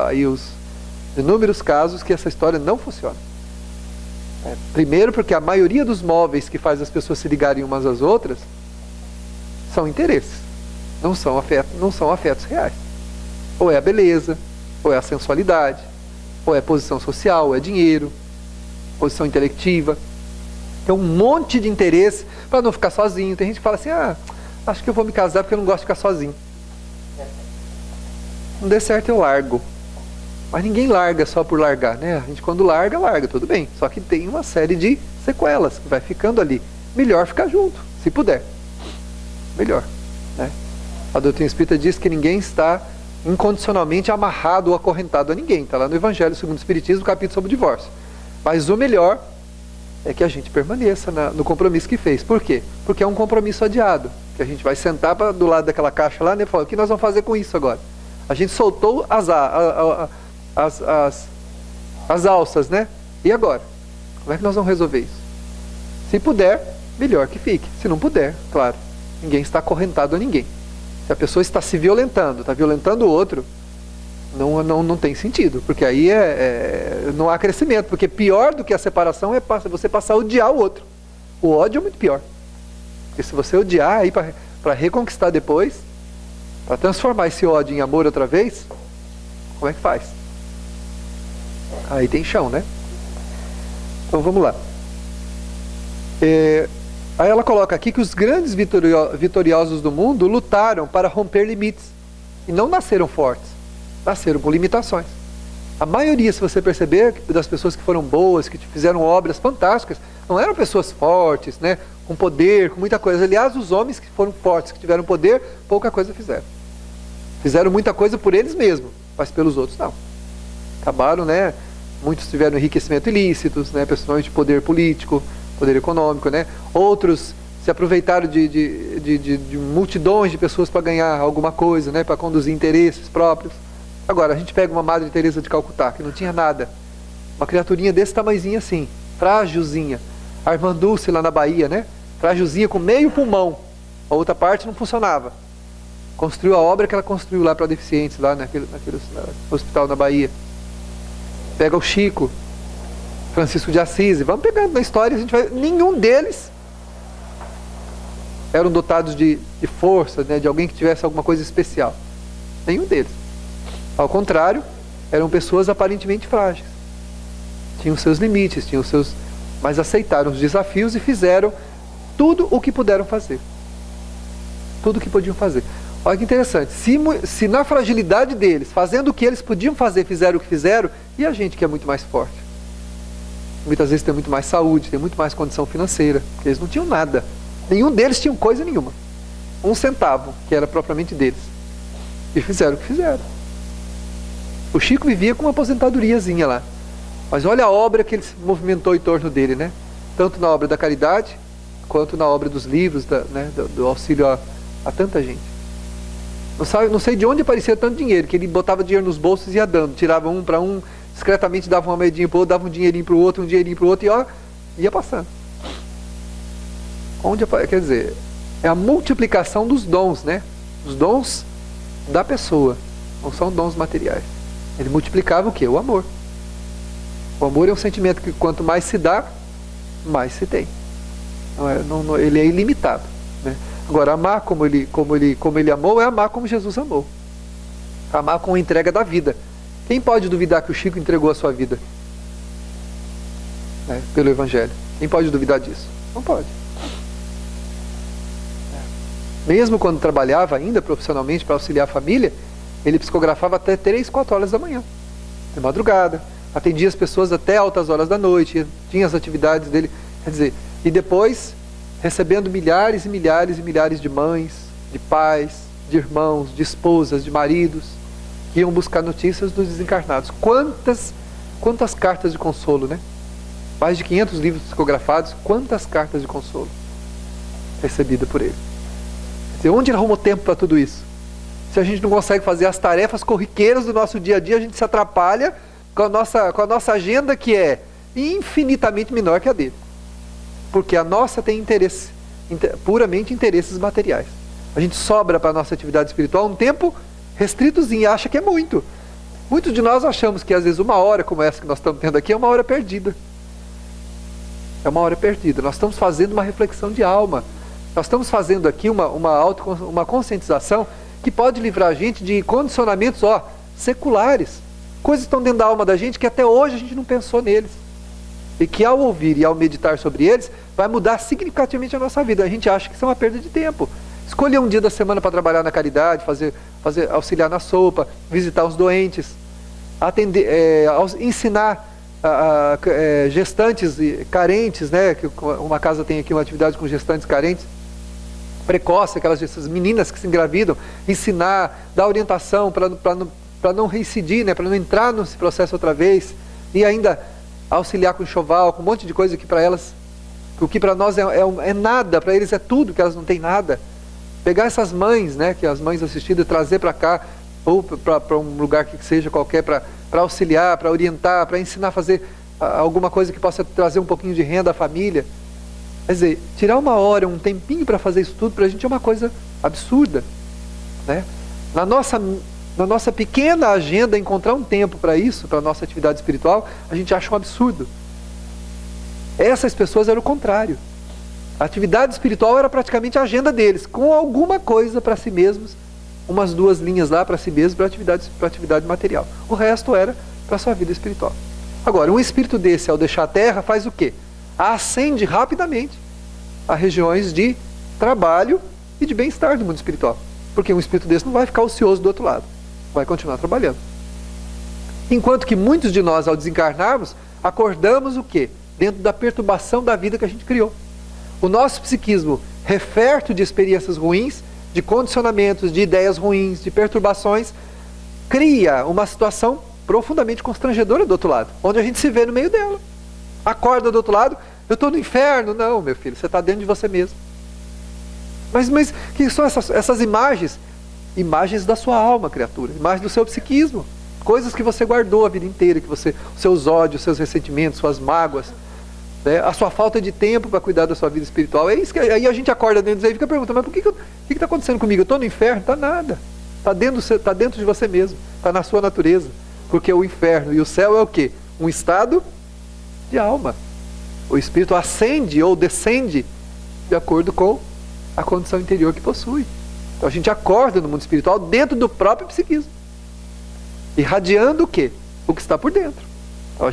aí os inúmeros casos que essa história não funciona. Primeiro porque a maioria dos móveis que faz as pessoas se ligarem umas às outras são interesses, não são afetos reais. Ou é a beleza, ou é a sensualidade, ou é posição social, ou é dinheiro, posição intelectiva. Tem um monte de interesse para não ficar sozinho. Tem gente que fala assim, acho que eu vou me casar porque eu não gosto de ficar sozinho. Não der certo eu largo. Mas ninguém larga só por largar, A gente quando larga, tudo bem. Só que tem uma série de sequelas que vai ficando ali. Melhor ficar junto, se puder. Melhor, A doutrina espírita diz que ninguém está incondicionalmente amarrado ou acorrentado a ninguém. Está lá no Evangelho segundo o Espiritismo, capítulo sobre o divórcio. Mas o melhor é que a gente permaneça no compromisso que fez. Por quê? Porque é um compromisso adiado. Que a gente vai sentar do lado daquela caixa lá, e falar, o que nós vamos fazer com isso agora? A gente soltou as alças, E agora? Como é que nós vamos resolver isso? Se puder, melhor que fique. Se não puder, claro, ninguém está acorrentado a ninguém. Se a pessoa está se violentando, está violentando o outro, não tem sentido, porque aí não há crescimento, porque pior do que a separação é você passar a odiar o outro. O ódio é muito pior. Porque se você odiar aí para reconquistar depois, para transformar esse ódio em amor outra vez, como é que faz? Aí tem chão, Então vamos lá. Aí ela coloca aqui que os grandes vitoriosos do mundo lutaram para romper limites e não nasceram fortes. Nasceram com limitações. A maioria, se você perceber, das pessoas que foram boas, que fizeram obras fantásticas, não eram pessoas fortes, com poder, com muita coisa. Aliás, os homens que foram fortes, que tiveram poder, pouca coisa fizeram. Fizeram muita coisa por eles mesmos, mas pelos outros não. Acabaram, muitos tiveram enriquecimento ilícitos, principalmente de poder político, poder econômico, Outros se aproveitaram de multidões de pessoas para ganhar alguma coisa, para conduzir interesses próprios. Agora, a gente pega uma Madre Teresa de Calcutá, que não tinha nada. Uma criaturinha desse tamanhozinho assim, frágilzinha. A Irmã Dulce lá na Bahia, frágilzinha com meio pulmão. A outra parte não funcionava. Construiu a obra que ela construiu lá para deficientes, lá naquele hospital na Bahia. Pega o Chico, Francisco de Assis, vamos pegando na história, a gente vai... Nenhum deles eram dotados de força, de alguém que tivesse alguma coisa especial. Nenhum deles. Ao contrário, eram pessoas aparentemente frágeis. Tinham seus limites, mas aceitaram os desafios e fizeram tudo o que puderam fazer. Tudo o que podiam fazer. Olha que interessante. Se na fragilidade deles, fazendo o que eles podiam fazer, fizeram o que fizeram, e a gente que é muito mais forte? Muitas vezes tem muito mais saúde, tem muito mais condição financeira, porque eles não tinham nada. Nenhum deles tinha coisa nenhuma. 1 centavo, que era propriamente deles. E fizeram o que fizeram. O Chico vivia com uma aposentadoriazinha lá. Mas olha a obra que ele movimentou em torno dele, Tanto na obra da caridade, quanto na obra dos livros, do auxílio a tanta gente. Não sei de onde aparecia tanto dinheiro, que ele botava dinheiro nos bolsos e ia dando. Tirava um para um, discretamente dava uma moedinha para o outro, dava um dinheirinho para o outro, e ia passando. Quer dizer, é a multiplicação dos dons, Os dons da pessoa, não são dons materiais. Ele multiplicava o quê? O amor. O amor é um sentimento que quanto mais se dá, mais se tem. Ele é ilimitado, né? Agora, amar como ele amou é amar como Jesus amou. Amar com a entrega da vida. Quem pode duvidar que o Chico entregou a sua vida, né, pelo Evangelho? Quem pode duvidar disso? Não pode. Mesmo quando trabalhava ainda profissionalmente para auxiliar a família, ele psicografava até 3, 4 horas da manhã, de madrugada, atendia as pessoas até altas horas da noite, tinha as atividades dele, quer dizer, e depois recebendo milhares e milhares e milhares de mães, de pais, de irmãos, de esposas, de maridos, que iam buscar notícias dos desencarnados. Quantas cartas de consolo, né? Mais de 500 livros psicografados, quantas cartas de consolo recebidas por ele. Quer dizer, onde ele arrumou tempo para tudo isso? Se a gente não consegue fazer as tarefas corriqueiras do nosso dia a dia, a gente se atrapalha com a nossa agenda, que é infinitamente menor que a dele. Porque a nossa tem puramente interesses materiais. A gente sobra para a nossa atividade espiritual um tempo restritozinho e acha que é muito. Muitos de nós achamos que às vezes 1 hora, como essa que nós estamos tendo aqui, é 1 hora perdida. É 1 hora perdida. Nós estamos fazendo uma reflexão de alma. Nós estamos fazendo aqui uma conscientização que pode livrar a gente de condicionamentos seculares. Coisas que estão dentro da alma da gente que até hoje a gente não pensou neles. E que ao ouvir e ao meditar sobre eles, vai mudar significativamente a nossa vida. A gente acha que isso é uma perda de tempo. Escolher um dia da semana para trabalhar na caridade, auxiliar na sopa, visitar os doentes, ensinar gestantes carentes, né? Que uma casa tem aqui uma atividade com gestantes carentes, precoce, essas meninas que se engravidam, ensinar, dar orientação para não reincidir, né? Para não entrar nesse processo outra vez, e ainda auxiliar com enxoval, com um monte de coisa que para elas, o que para nós é nada, para eles é tudo, que elas não têm nada. Pegar essas mães, né, que as mães assistidas, trazer para cá, ou para um lugar que seja qualquer, para auxiliar, para orientar, para ensinar a fazer alguma coisa que possa trazer um pouquinho de renda à família. Quer dizer, tirar 1 hora, um tempinho para fazer isso tudo, para a gente é uma coisa absurda, né? Na nossa pequena agenda, encontrar um tempo para isso, para a nossa atividade espiritual, a gente acha um absurdo. Essas pessoas eram o contrário. A atividade espiritual era praticamente a agenda deles, com alguma coisa para si mesmos, umas 2 linhas lá para si mesmos, para atividade material. O resto era para a sua vida espiritual. Agora, um espírito desse, ao deixar a Terra, faz o quê? Ascende rapidamente a regiões de trabalho e de bem-estar do mundo espiritual. Porque um espírito desse não vai ficar ocioso do outro lado. Vai continuar trabalhando. Enquanto que muitos de nós, ao desencarnarmos, acordamos o quê? Dentro da perturbação da vida que a gente criou. O nosso psiquismo, referto de experiências ruins, de condicionamentos, de ideias ruins, de perturbações, cria uma situação profundamente constrangedora do outro lado, onde a gente se vê no meio dela. Acorda do outro lado, eu estou no inferno. Não, meu filho, você está dentro de você mesmo. Mas que são essas imagens? Imagens da sua alma, criatura. Imagens do seu psiquismo. Coisas que você guardou a vida inteira, seus ódios, seus ressentimentos, suas mágoas, né? A sua falta de tempo para cuidar da sua vida espiritual. É isso que aí a gente acorda dentro e fica perguntando, mas o que está acontecendo comigo? Eu estou no inferno? Está nada. Está dentro de você mesmo. Está na sua natureza. Porque o inferno e o céu é o quê? Um estado de alma. O espírito ascende ou descende de acordo com a condição interior que possui. Então a gente acorda no mundo espiritual dentro do próprio psiquismo, irradiando o quê? O que está por dentro. Então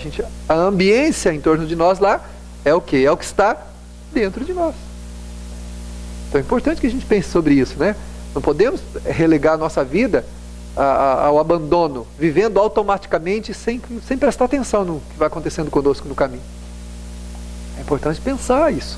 a ambiência em torno de nós lá é o quê? É o que está dentro de nós. Então é importante que a gente pense sobre isso, né? Não podemos relegar a nossa vida ao abandono, vivendo automaticamente sem prestar atenção no que vai acontecendo conosco no caminho. É importante pensar isso,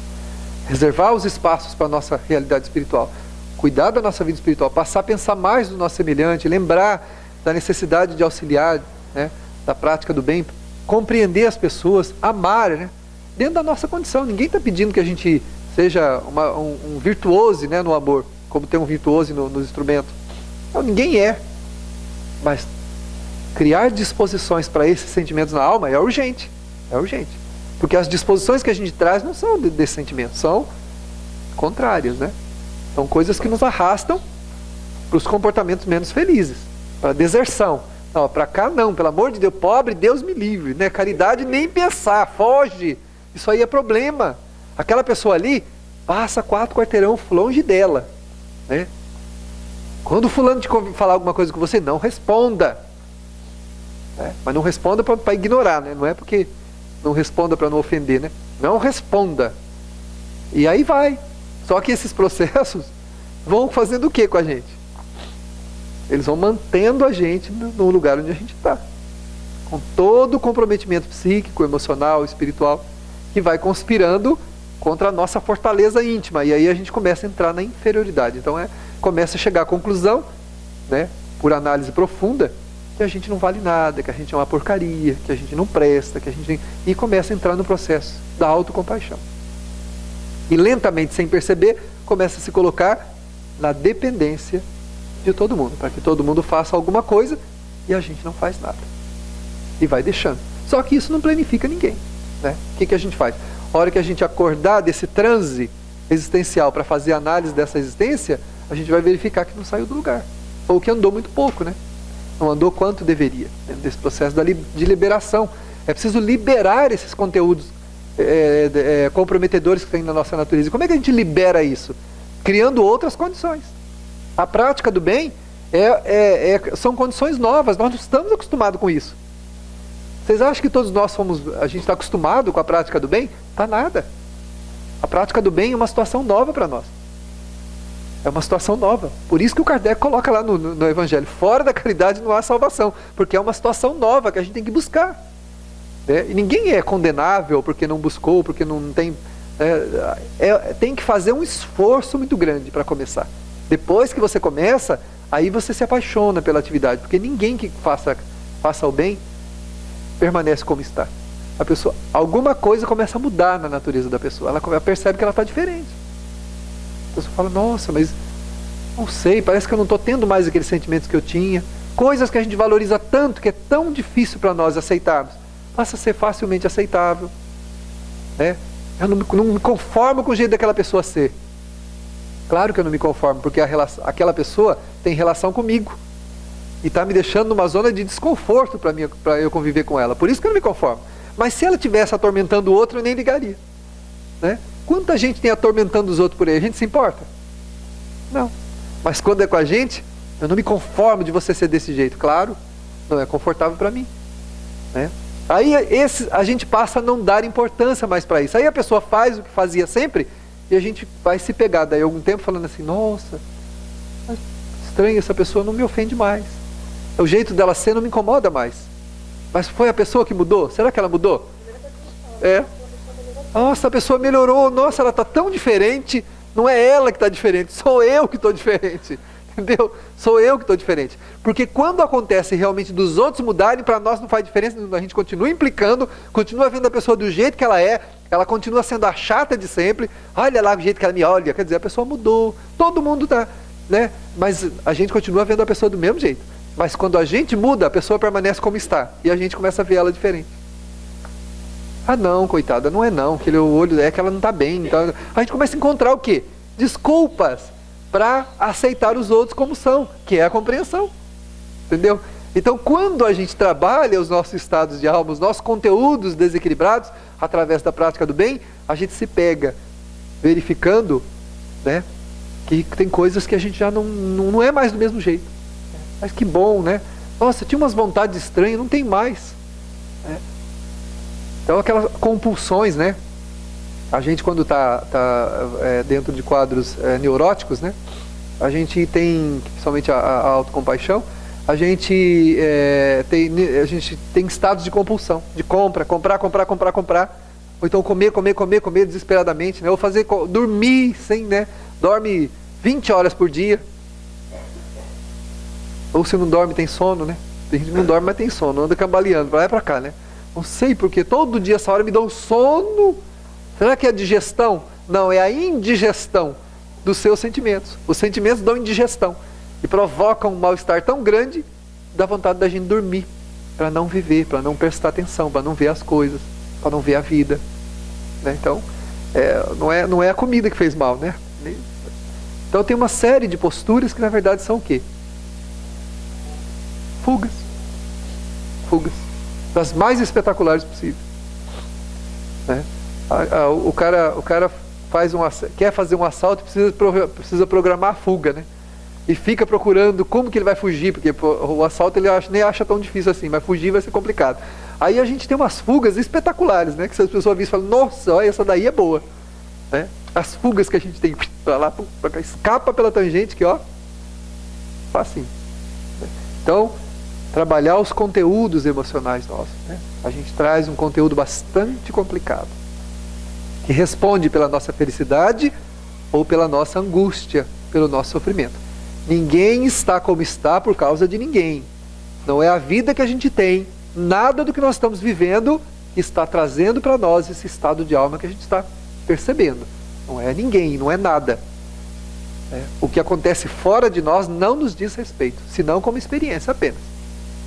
reservar os espaços para a nossa realidade espiritual, cuidar da nossa vida espiritual, passar a pensar mais do nosso semelhante, lembrar da necessidade de auxiliar, né, da prática do bem, compreender as pessoas, amar, né, dentro da nossa condição. Ninguém está pedindo que a gente seja um virtuose, né, no amor, como tem um virtuose nos instrumentos. Não, ninguém é. Mas criar disposições para esses sentimentos na alma é urgente. É urgente. Porque as disposições que a gente traz não são desse sentimento, são contrárias, né? São coisas que nos arrastam para os comportamentos menos felizes, para a deserção. Não, para cá não, pelo amor de Deus, pobre, Deus me livre, né? Caridade nem pensar, foge. Isso aí é problema. Aquela pessoa ali passa 4 quarteirão longe dela, né? Quando o fulano te falar alguma coisa com você, não responda, né? Mas não responda para ignorar, né? Não é porque não responda para não ofender, né? Não responda. E aí vai. Só que esses processos vão fazendo o que com a gente? Eles vão mantendo a gente no lugar onde a gente está, com todo o comprometimento psíquico, emocional, espiritual, que vai conspirando contra a nossa fortaleza íntima. E aí a gente começa a entrar na inferioridade. Então começa a chegar à conclusão, né, por análise profunda, que a gente não vale nada, que a gente é uma porcaria, que a gente não presta, e começa a entrar no processo da autocompaixão. E lentamente, sem perceber, começa a se colocar na dependência de todo mundo, para que todo mundo faça alguma coisa e a gente não faz nada. E vai deixando. Só que isso não planifica ninguém, né? O que a gente faz? A hora que a gente acordar desse transe existencial para fazer análise dessa existência, a gente vai verificar que não saiu do lugar. Ou que andou muito pouco, né? Não andou quanto deveria, dentro desse processo de liberação. É preciso liberar esses conteúdos comprometedores que tem na nossa natureza. E como é que a gente libera isso? Criando outras condições. A prática do bem são condições novas. Nós não estamos acostumados com isso. Vocês acham que todos nós a gente está acostumado com a prática do bem? Tá nada. A prática do bem é uma situação nova para nós. É uma situação nova. Por isso que o Kardec coloca lá no Evangelho: fora da caridade não há salvação. Porque é uma situação nova que a gente tem que buscar. E ninguém é condenável porque não buscou, porque não tem... tem que fazer um esforço muito grande para começar. Depois que você começa, aí você se apaixona pela atividade. Porque ninguém que faça o bem permanece como está. A pessoa, alguma coisa começa a mudar na natureza da pessoa. Ela percebe que ela está diferente. A pessoa fala: nossa, mas não sei, parece que eu não estou tendo mais aqueles sentimentos que eu tinha. Coisas que a gente valoriza tanto, que é tão difícil para nós aceitarmos, passa a ser facilmente aceitável, né? Eu não me conformo com o jeito daquela pessoa ser. Claro que eu não me conformo, porque aquela pessoa tem relação comigo e está me deixando numa zona de desconforto para eu conviver com ela. Por isso que eu não me conformo. Mas se ela estivesse atormentando o outro, eu nem ligaria, né? Quanta gente tem atormentando os outros por aí? A gente se importa? Não. Mas quando é com a gente, eu não me conformo de você ser desse jeito. Claro, não é confortável para mim, né? Aí a gente passa a não dar importância mais para isso. Aí a pessoa faz o que fazia sempre e a gente vai se pegar daí algum tempo falando assim: nossa, estranho, essa pessoa não me ofende mais. O jeito dela ser não me incomoda mais. Mas foi a pessoa que mudou? Será que ela mudou? Nossa, a pessoa melhorou. Nossa, ela está tão diferente. Não é ela que está diferente, sou eu que estou diferente. Entendeu? Sou eu que estou diferente. Porque quando acontece realmente dos outros mudarem, para nós não faz diferença, a gente continua implicando, continua vendo a pessoa do jeito que ela continua sendo a chata de sempre. Olha lá o jeito que ela me olha, quer dizer, a pessoa mudou, todo mundo está, né? Mas a gente continua vendo a pessoa do mesmo jeito. Mas quando a gente muda, a pessoa permanece como está, e a gente começa a ver ela diferente. Ah não, coitada, não é não, aquele olho é que ela não está bem. Então, a gente começa a encontrar o quê? Desculpas para aceitar os outros como são, que é a compreensão. Entendeu? Então, quando a gente trabalha os nossos estados de alma, os nossos conteúdos desequilibrados, através da prática do bem, a gente se pega verificando, né, que tem coisas que a gente já não é mais do mesmo jeito. Mas que bom, né? Nossa, tinha umas vontades estranhas, não tem mais. Né? Então, aquelas compulsões, né? A gente, quando está dentro de quadros neuróticos, né? A gente tem, principalmente a autocompaixão, a gente tem estados de compulsão, de comprar, ou então comer desesperadamente, né? Ou dormir sem, né? Dorme 20 horas por dia. Ou se não dorme, tem sono, né? Tem gente que não dorme, mas tem sono, anda cambaleando, pra lá e pra cá, né? Não sei porque, todo dia essa hora me dá um sono. Será que é a digestão? Não, é a indigestão dos seus sentimentos. Os sentimentos dão indigestão e provocam um mal-estar tão grande, dá vontade da gente dormir, para não viver, para não prestar atenção, para não ver as coisas, para não ver a vida, né? Então, não é a comida que fez mal, né? Então tem uma série de posturas que na verdade são o quê? Fugas. Das mais espetaculares possíveis, né? O cara quer fazer um assalto e precisa programar a fuga, né? E fica procurando como que ele vai fugir, porque o assalto ele nem acha tão difícil assim, mas fugir vai ser complicado. Aí a gente tem umas fugas espetaculares, né? Que se as pessoas visam e falam, nossa, olha, essa daí é boa, né? As fugas que a gente tem pra lá, pra cá, escapa pela tangente, que ó, facinho. Então, trabalhar os conteúdos emocionais nossos, né? A gente traz um conteúdo bastante complicado, que responde pela nossa felicidade ou pela nossa angústia, pelo nosso sofrimento. Ninguém está como está por causa de ninguém. Não é a vida que a gente tem, nada do que nós estamos vivendo que está trazendo para nós esse estado de alma que a gente está percebendo. Não é ninguém, não é nada. O que acontece fora de nós não nos diz respeito, senão como experiência apenas.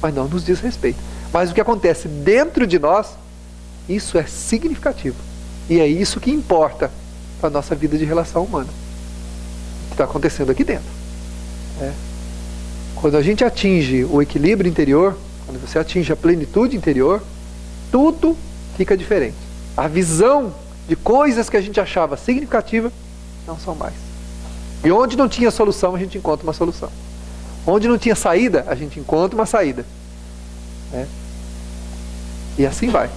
Mas não nos diz respeito. Mas o que acontece dentro de nós, isso é significativo. E é isso que importa para a nossa vida de relação humana. O que está acontecendo aqui dentro. Quando a gente atinge o equilíbrio interior, quando você atinge a plenitude interior, tudo fica diferente. A visão de coisas que a gente achava significativa não são mais. E onde não tinha solução, a gente encontra uma solução. Onde não tinha saída, a gente encontra uma saída. E assim vai.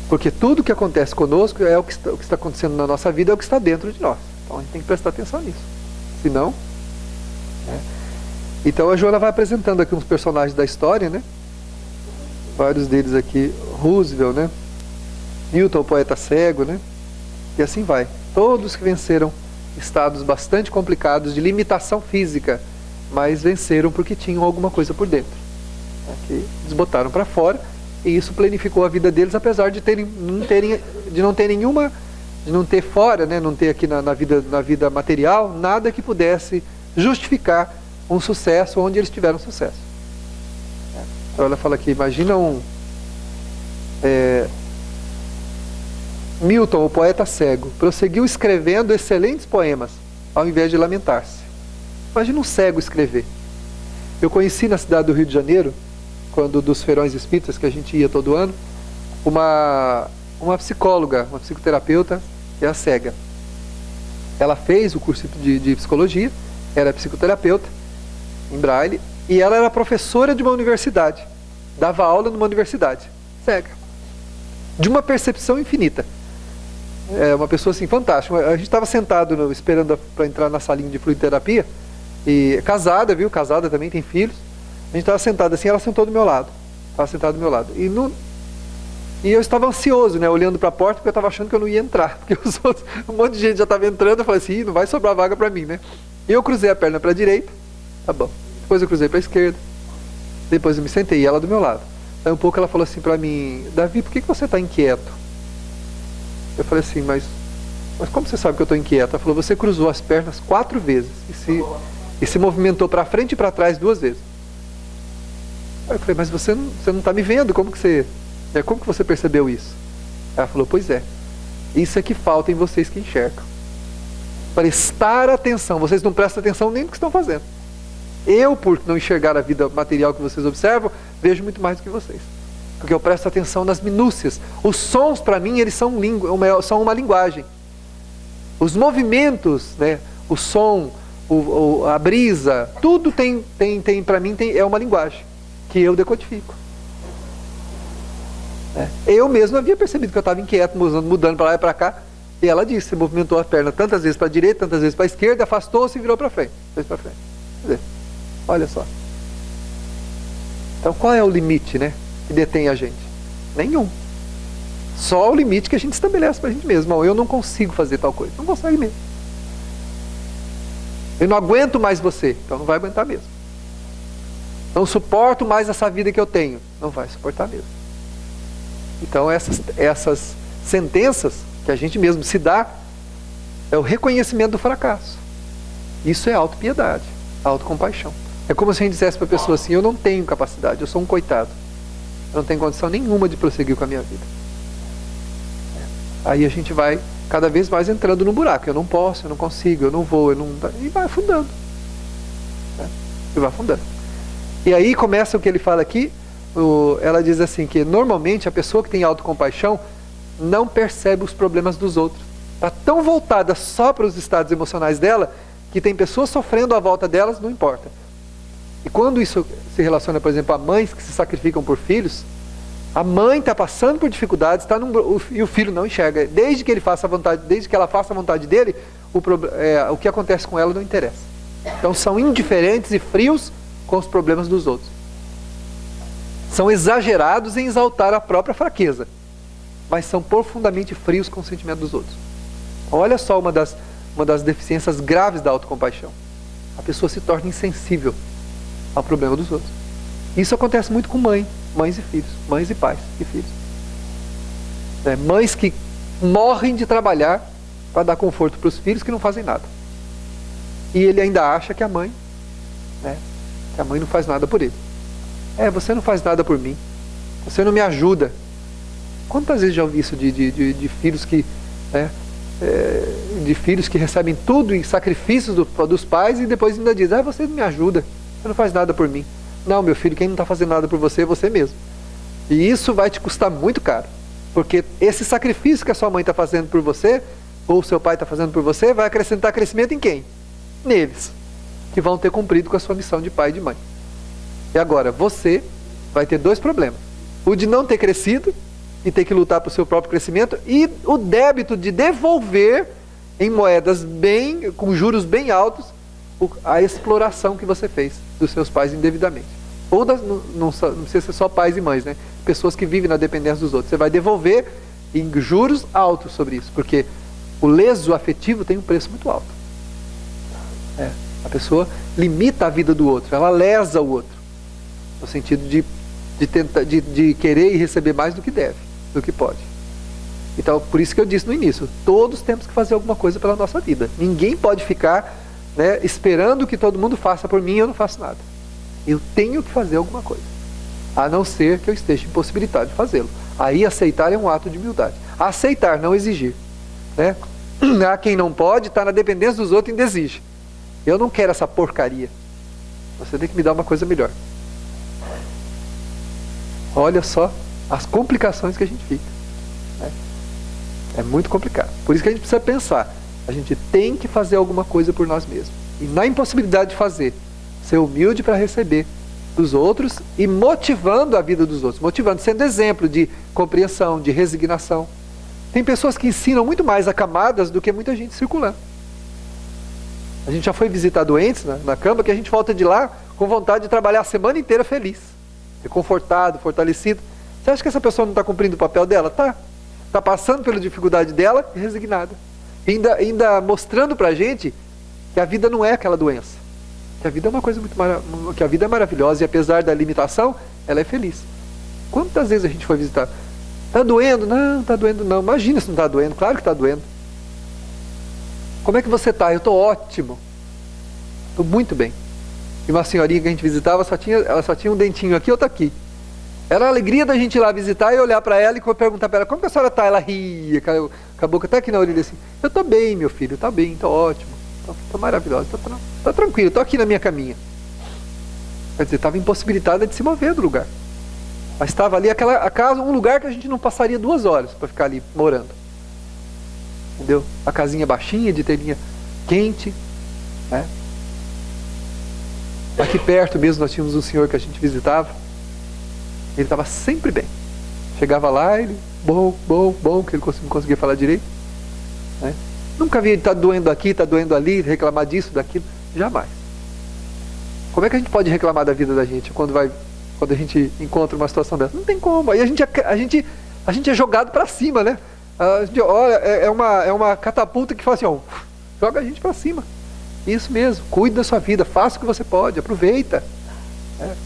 Porque tudo que acontece conosco é o que está acontecendo na nossa vida, é o que está dentro de nós. Então a gente tem que prestar atenção nisso. Senão... Então a Joana vai apresentando aqui uns personagens da história, né? Vários deles aqui, Roosevelt, né? Newton, o poeta cego, né? E assim vai. Todos que venceram estados bastante complicados de limitação física, mas venceram porque tinham alguma coisa por dentro. Que eles botaram para fora e isso planificou a vida deles, apesar de não ter fora, né? Não ter aqui na vida material nada que pudesse justificar um sucesso onde eles tiveram sucesso. Então ela fala aqui, imagina Milton, o poeta cego, prosseguiu escrevendo excelentes poemas, ao invés de lamentar-se. Imagina um cego escrever. Eu conheci na cidade do Rio de Janeiro, quando dos feirões espíritas que a gente ia todo ano, uma psicóloga, uma psicoterapeuta, que é a cega. Ela fez o curso de psicologia, era psicoterapeuta, em Braille, e ela era professora de uma universidade, dava aula numa universidade, cega, de uma percepção infinita. É uma pessoa assim, fantástica. A gente estava sentado esperando para entrar na salinha de fluidoterapia, e casada, viu? Casada também, tem filhos. A gente estava sentado assim, ela sentou do meu lado, estava sentada do meu lado, e eu estava ansioso, né, olhando para a porta, porque eu estava achando que eu não ia entrar, porque os outros, um monte de gente já estava entrando. Eu falei assim, não vai sobrar vaga para mim, né? E eu cruzei a perna para a direita. Tá bom. Depois eu cruzei para a esquerda. Depois eu me sentei e ela do meu lado. Aí um pouco ela falou assim para mim, Davi, por que você está inquieto? Eu falei assim, mas como você sabe que eu estou inquieto? Ela falou, você cruzou as pernas 4 vezes e se movimentou para frente e para trás 2 vezes. Aí eu falei, mas você não está me vendo, como que você percebeu isso? Ela falou, pois é, isso é que falta em vocês que enxergam. Prestar atenção, vocês não prestam atenção nem no que estão fazendo. Eu, por não enxergar a vida material que vocês observam, vejo muito mais do que vocês. Porque eu presto atenção nas minúcias. Os sons, para mim, eles são uma linguagem. Os movimentos, né? O som, a brisa, tudo para mim, é uma linguagem que eu decodifico. Eu mesmo havia percebido que eu estava inquieto, mudando para lá e para cá. E ela disse, você movimentou a perna tantas vezes para a direita, tantas vezes para a esquerda, afastou-se e virou para frente. Fez para frente. Quer dizer, olha só. Então qual é o limite, né, que detém a gente? Nenhum. Só o limite que a gente estabelece para a gente mesmo. Não, eu não consigo fazer tal coisa. Não consegue mesmo. Eu não aguento mais você. Então não vai aguentar mesmo. Não suporto mais essa vida que eu tenho. Não vai suportar mesmo. Então essas sentenças que a gente mesmo se dá é o reconhecimento do fracasso. Isso é autopiedade, autocompaixão. É como se a gente dissesse para a pessoa assim, eu não tenho capacidade, eu sou um coitado. Eu não tenho condição nenhuma de prosseguir com a minha vida. Aí a gente vai cada vez mais entrando no buraco. Eu não posso, eu não consigo, eu não vou, e vai afundando. E vai afundando. E aí começa o que ele fala aqui, ela diz assim, que normalmente a pessoa que tem autocompaixão não percebe os problemas dos outros. Está tão voltada só para os estados emocionais dela, que tem pessoas sofrendo à volta delas, não importa. E quando isso se relaciona, por exemplo, a mães que se sacrificam por filhos, a mãe está passando por dificuldades, e o filho não enxerga. Desde que ela faça a vontade dele, o que acontece com ela não interessa. Então são indiferentes e frios com os problemas dos outros. São exagerados em exaltar a própria fraqueza, mas são profundamente frios com o sentimento dos outros. Olha só uma das deficiências graves da autocompaixão. A pessoa se torna insensível ao problema dos outros. Isso acontece muito com mães e filhos, mães e pais e filhos. Mães que morrem de trabalhar para dar conforto para os filhos que não fazem nada. E ele ainda acha que a mãe não faz nada por ele. Você não faz nada por mim. Você não me ajuda. Quantas vezes já ouvi isso de filhos que... de filhos que recebem tudo em sacrifícios dos pais e depois ainda diz, você não me ajuda, você não faz nada por mim. Não, meu filho, quem não está fazendo nada por você é você mesmo. E isso vai te custar muito caro, porque esse sacrifício que a sua mãe está fazendo por você, ou o seu pai está fazendo por você, vai acrescentar crescimento em quem? Neles, que vão ter cumprido com a sua missão de pai e de mãe. E agora, você vai ter dois problemas: o de não ter crescido e ter que lutar para o seu próprio crescimento, e o débito de devolver em moedas com juros bem altos a exploração que você fez dos seus pais indevidamente. Ou não precisa ser só pais e mães, né? Pessoas que vivem na dependência dos outros. Você vai devolver em juros altos sobre isso, porque o leso afetivo tem um preço muito alto. A pessoa limita a vida do outro, ela lesa o outro, no sentido de querer e receber mais do que deve, do que pode. Então, por isso que eu disse no início, todos temos que fazer alguma coisa pela nossa vida. Ninguém pode ficar esperando que todo mundo faça por mim e eu não faço nada. Eu tenho que fazer alguma coisa, a não ser que eu esteja impossibilitado de fazê-lo. Aí aceitar é um ato de humildade. Aceitar, não exigir. Há quem não pode, está na dependência dos outros e ainda exige. Eu não quero essa porcaria. Você tem que me dar uma coisa melhor. Olha só as complicações que a gente fica. É muito complicado. Por isso que a gente precisa pensar. A gente tem que fazer alguma coisa por nós mesmos. E na impossibilidade de fazer, ser humilde para receber dos outros e motivando a vida dos outros. Motivando, sendo exemplo de compreensão, de resignação. Tem pessoas que ensinam muito mais acamadas do que muita gente circulando. A gente já foi visitar doentes na cama, que a gente volta de lá com vontade de trabalhar a semana inteira feliz, reconfortado, fortalecido. Você acha que essa pessoa não está cumprindo o papel dela? Está passando pela dificuldade dela e resignada. Ainda mostrando pra gente que a vida não é aquela doença. Que a vida é uma coisa que a vida é maravilhosa e apesar da limitação, ela é feliz. Quantas vezes a gente foi visitar? Está doendo? Não, está doendo não. Imagina se não está doendo, claro que está doendo. Como é que você está? Eu estou ótimo. Estou muito bem. E uma senhorinha que a gente visitava, ela só tinha um dentinho aqui e outro aqui. Era a alegria da gente ir lá visitar e olhar para ela e perguntar para ela, como que a senhora está? Ela ria, com a boca até aqui na orelha assim. Eu estou bem, meu filho, está bem, estou ótimo. Estou maravilhosa, estou tranquilo, estou aqui na minha caminha. Quer dizer, estava impossibilitada de se mover do lugar. Mas estava ali a casa, um lugar que a gente não passaria 2 horas para ficar ali morando. Entendeu? A casinha baixinha, de telhinha quente. Aqui perto mesmo nós tínhamos um senhor que a gente visitava. Ele estava sempre bem. Chegava lá, ele, bom, que ele não conseguia falar direito. Nunca vi ele estar doendo aqui, está doendo ali, reclamar disso, daquilo. Jamais. Como é que a gente pode reclamar da vida da gente quando a gente encontra uma situação dessa? Não tem como. Aí a gente é jogado para cima, né? Olha, é uma catapulta que fala assim, joga a gente para cima. Isso mesmo, cuide da sua vida, faça o que você pode, aproveita.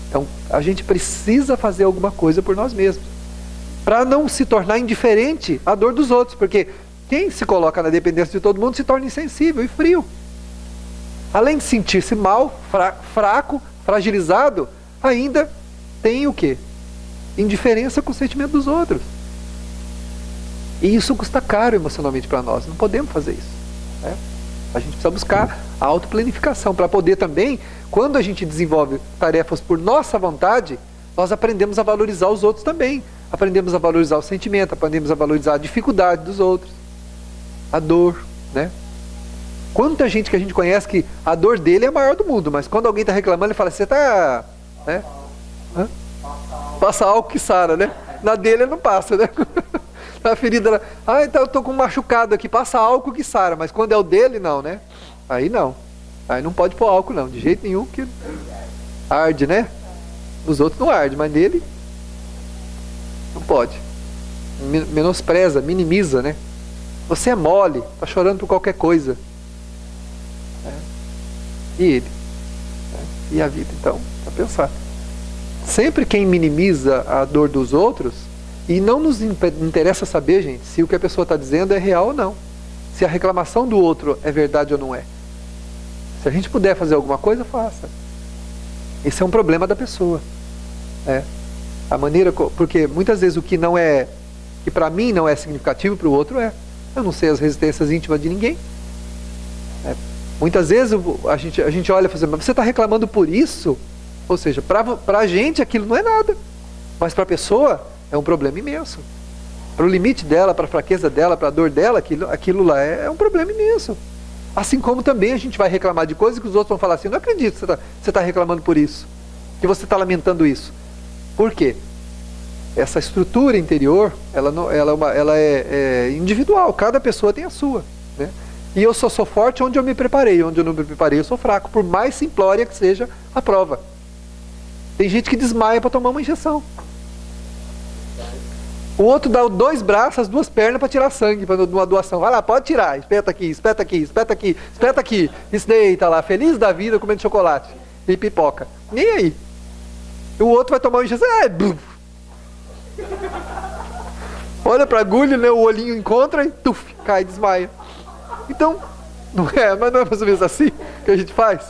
Então, a gente precisa fazer alguma coisa por nós mesmos, para não se tornar indiferente à dor dos outros, porque quem se coloca na dependência de todo mundo se torna insensível e frio. Além de sentir-se mal, fraco, fragilizado, ainda tem o quê? Indiferença com o sentimento dos outros. E isso custa caro emocionalmente para nós, não podemos fazer isso. A gente precisa buscar a autoplanificação, para poder também, quando a gente desenvolve tarefas por nossa vontade, nós aprendemos a valorizar os outros também. aprendemos a valorizar o sentimento, aprendemos a valorizar a dificuldade dos outros, a dor, né? Quanta gente que a gente conhece que a dor dele é a maior do mundo, mas quando alguém está reclamando, ele fala, você está... Né? Passa álcool que sara, né? Na dele ele não passa, né? A ferida, então eu estou com um machucado aqui, passa álcool que sara, mas quando é o dele, não, né? Aí não. Aí não pode pôr álcool não, de jeito nenhum, que arde, né? Os outros não arde, mas nele não pode. Menospreza, minimiza, né? Você é mole, está chorando por qualquer coisa. E ele? E a vida? Então, para pensar. Sempre quem minimiza a dor dos outros, e não nos interessa saber, gente, se o que a pessoa está dizendo é real ou não. Se a reclamação do outro é verdade ou não é. Se a gente puder fazer alguma coisa, faça. Esse é um problema da pessoa. A maneira, porque muitas vezes o que não é, que para mim não é significativo, para o outro é. Eu não sei as resistências íntimas de ninguém. Muitas vezes a gente olha e fala assim, mas você está reclamando por isso? Ou seja, para a gente aquilo não é nada. Mas para a pessoa é um problema imenso. Para o limite dela, para a fraqueza dela, para a dor dela, aquilo lá é um problema imenso. Assim como também a gente vai reclamar de coisas que os outros vão falar assim, não acredito que você está reclamando por isso, que você está lamentando isso. Por quê? Essa estrutura interior, ela é individual, cada pessoa tem a sua, né? E eu só sou forte onde eu me preparei, onde eu não me preparei eu sou fraco, por mais simplória que seja a prova. Tem gente que desmaia para tomar uma injeção. O outro dá 2 braços, as 2 pernas para tirar sangue, para uma doação. Vai lá, pode tirar, espeta aqui, espeta aqui, espeta aqui, espeta aqui. Isso daí, tá lá, feliz da vida, comendo chocolate e pipoca. Nem aí. O outro vai tomar uma injeção, olha para a agulha, né, o olhinho encontra e tuf, cai, desmaia. Então, mas não é mais ou menos assim que a gente faz?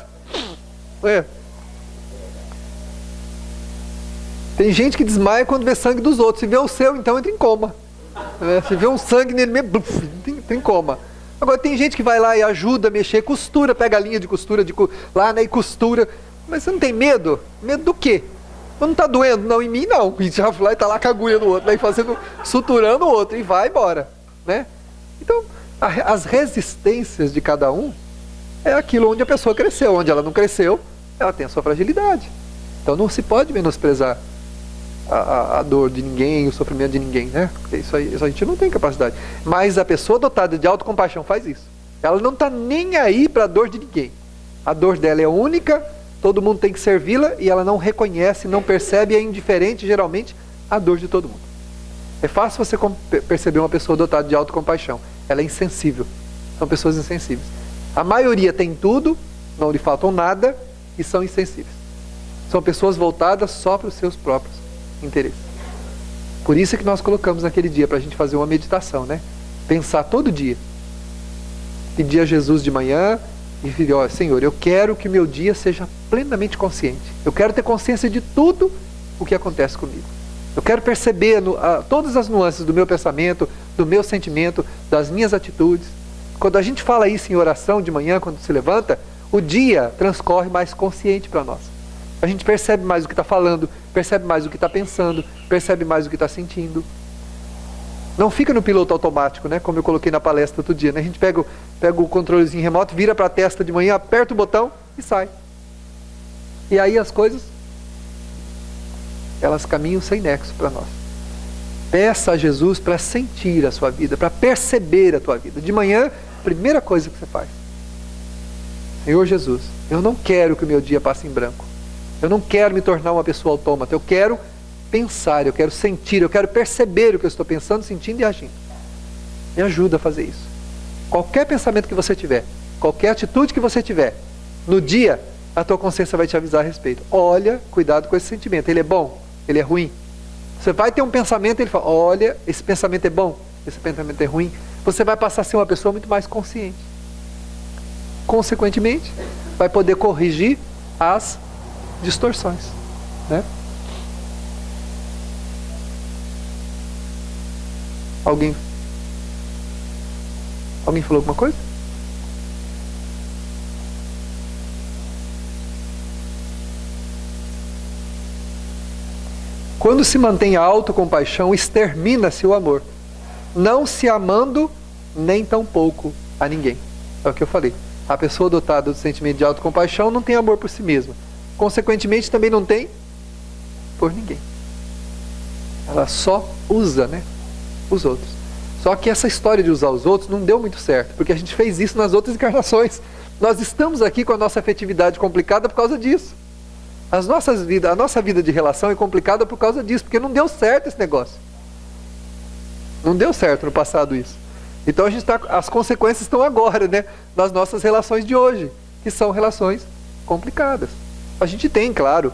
Não é? Tem gente que desmaia quando vê sangue dos outros. Se vê o seu, então entra em coma. Se vê um sangue nele mesmo, entra em coma. Agora tem gente que vai lá e ajuda a mexer, costura, pega a linha de costura lá, né, e costura. Mas você não tem medo? Medo do quê? Não está doendo? Não, em mim não. E já vai estar lá com a agulha no outro, né, suturando o outro, e vai embora. Né? Então, as resistências de cada um é aquilo onde a pessoa cresceu. Onde ela não cresceu, ela tem a sua fragilidade. Então não se pode menosprezar a dor de ninguém, o sofrimento de ninguém, né? Porque isso a gente não tem capacidade. Mas a pessoa dotada de autocompaixão faz isso. Ela não está nem aí para a dor de ninguém. A dor dela é única, todo mundo tem que servi-la, e ela não reconhece, não percebe, é indiferente geralmente à dor de todo mundo. É fácil você perceber uma pessoa dotada de autocompaixão. Ela é insensível. São pessoas insensíveis. A maioria tem tudo, não lhe faltam nada, e são insensíveis. São pessoas voltadas só para os seus próprios interesses. Por isso é que nós colocamos naquele dia, para a gente fazer uma meditação, né? Pensar todo dia. Pedir a Jesus de manhã e pedir, ó, Senhor, eu quero que meu dia seja plenamente consciente. Eu quero ter consciência de tudo o que acontece comigo. Eu quero perceber todas as nuances do meu pensamento, do meu sentimento, das minhas atitudes. Quando a gente fala isso em oração de manhã, quando se levanta, o dia transcorre mais consciente para nós. A gente percebe mais o que está falando, percebe mais o que está pensando, percebe mais o que está sentindo. Não fica no piloto automático, né? Como eu coloquei na palestra outro dia, né? A gente pega o controlezinho remoto, vira para a testa de manhã, aperta o botão e sai. E aí as coisas, elas caminham sem nexo para nós. Peça a Jesus para sentir a sua vida, para perceber a tua vida. De manhã, primeira coisa que você faz: Senhor Jesus, eu não quero que o meu dia passe em branco. Eu não quero me tornar uma pessoa autômata. Eu quero pensar, eu quero sentir, eu quero perceber o que eu estou pensando, sentindo e agindo. Me ajuda a fazer isso. Qualquer pensamento que você tiver, qualquer atitude que você tiver, no dia, a tua consciência vai te avisar a respeito. Olha, cuidado com esse sentimento. Ele é bom? Ele é ruim? Você vai ter um pensamento e ele fala, olha, esse pensamento é bom? Esse pensamento é ruim? Você vai passar a ser uma pessoa muito mais consciente. Consequentemente, vai poder corrigir as distorções, né? Alguém falou alguma coisa? Quando se mantém a autocompaixão, extermina-se o amor, não se amando nem tampouco a ninguém. É o que eu falei. A pessoa dotada do sentimento de autocompaixão não tem amor por si mesma. Consequentemente, também não tem por ninguém. Ela só usa, né, os outros. Só que essa história de usar os outros não deu muito certo, porque a gente fez isso nas outras encarnações. Nós estamos aqui com a nossa afetividade complicada por causa disso. A nossa vida de relação é complicada por causa disso, porque não deu certo esse negócio. Não deu certo no passado isso. Então as consequências estão agora, né, nas nossas relações de hoje, que são relações complicadas. A gente tem, claro,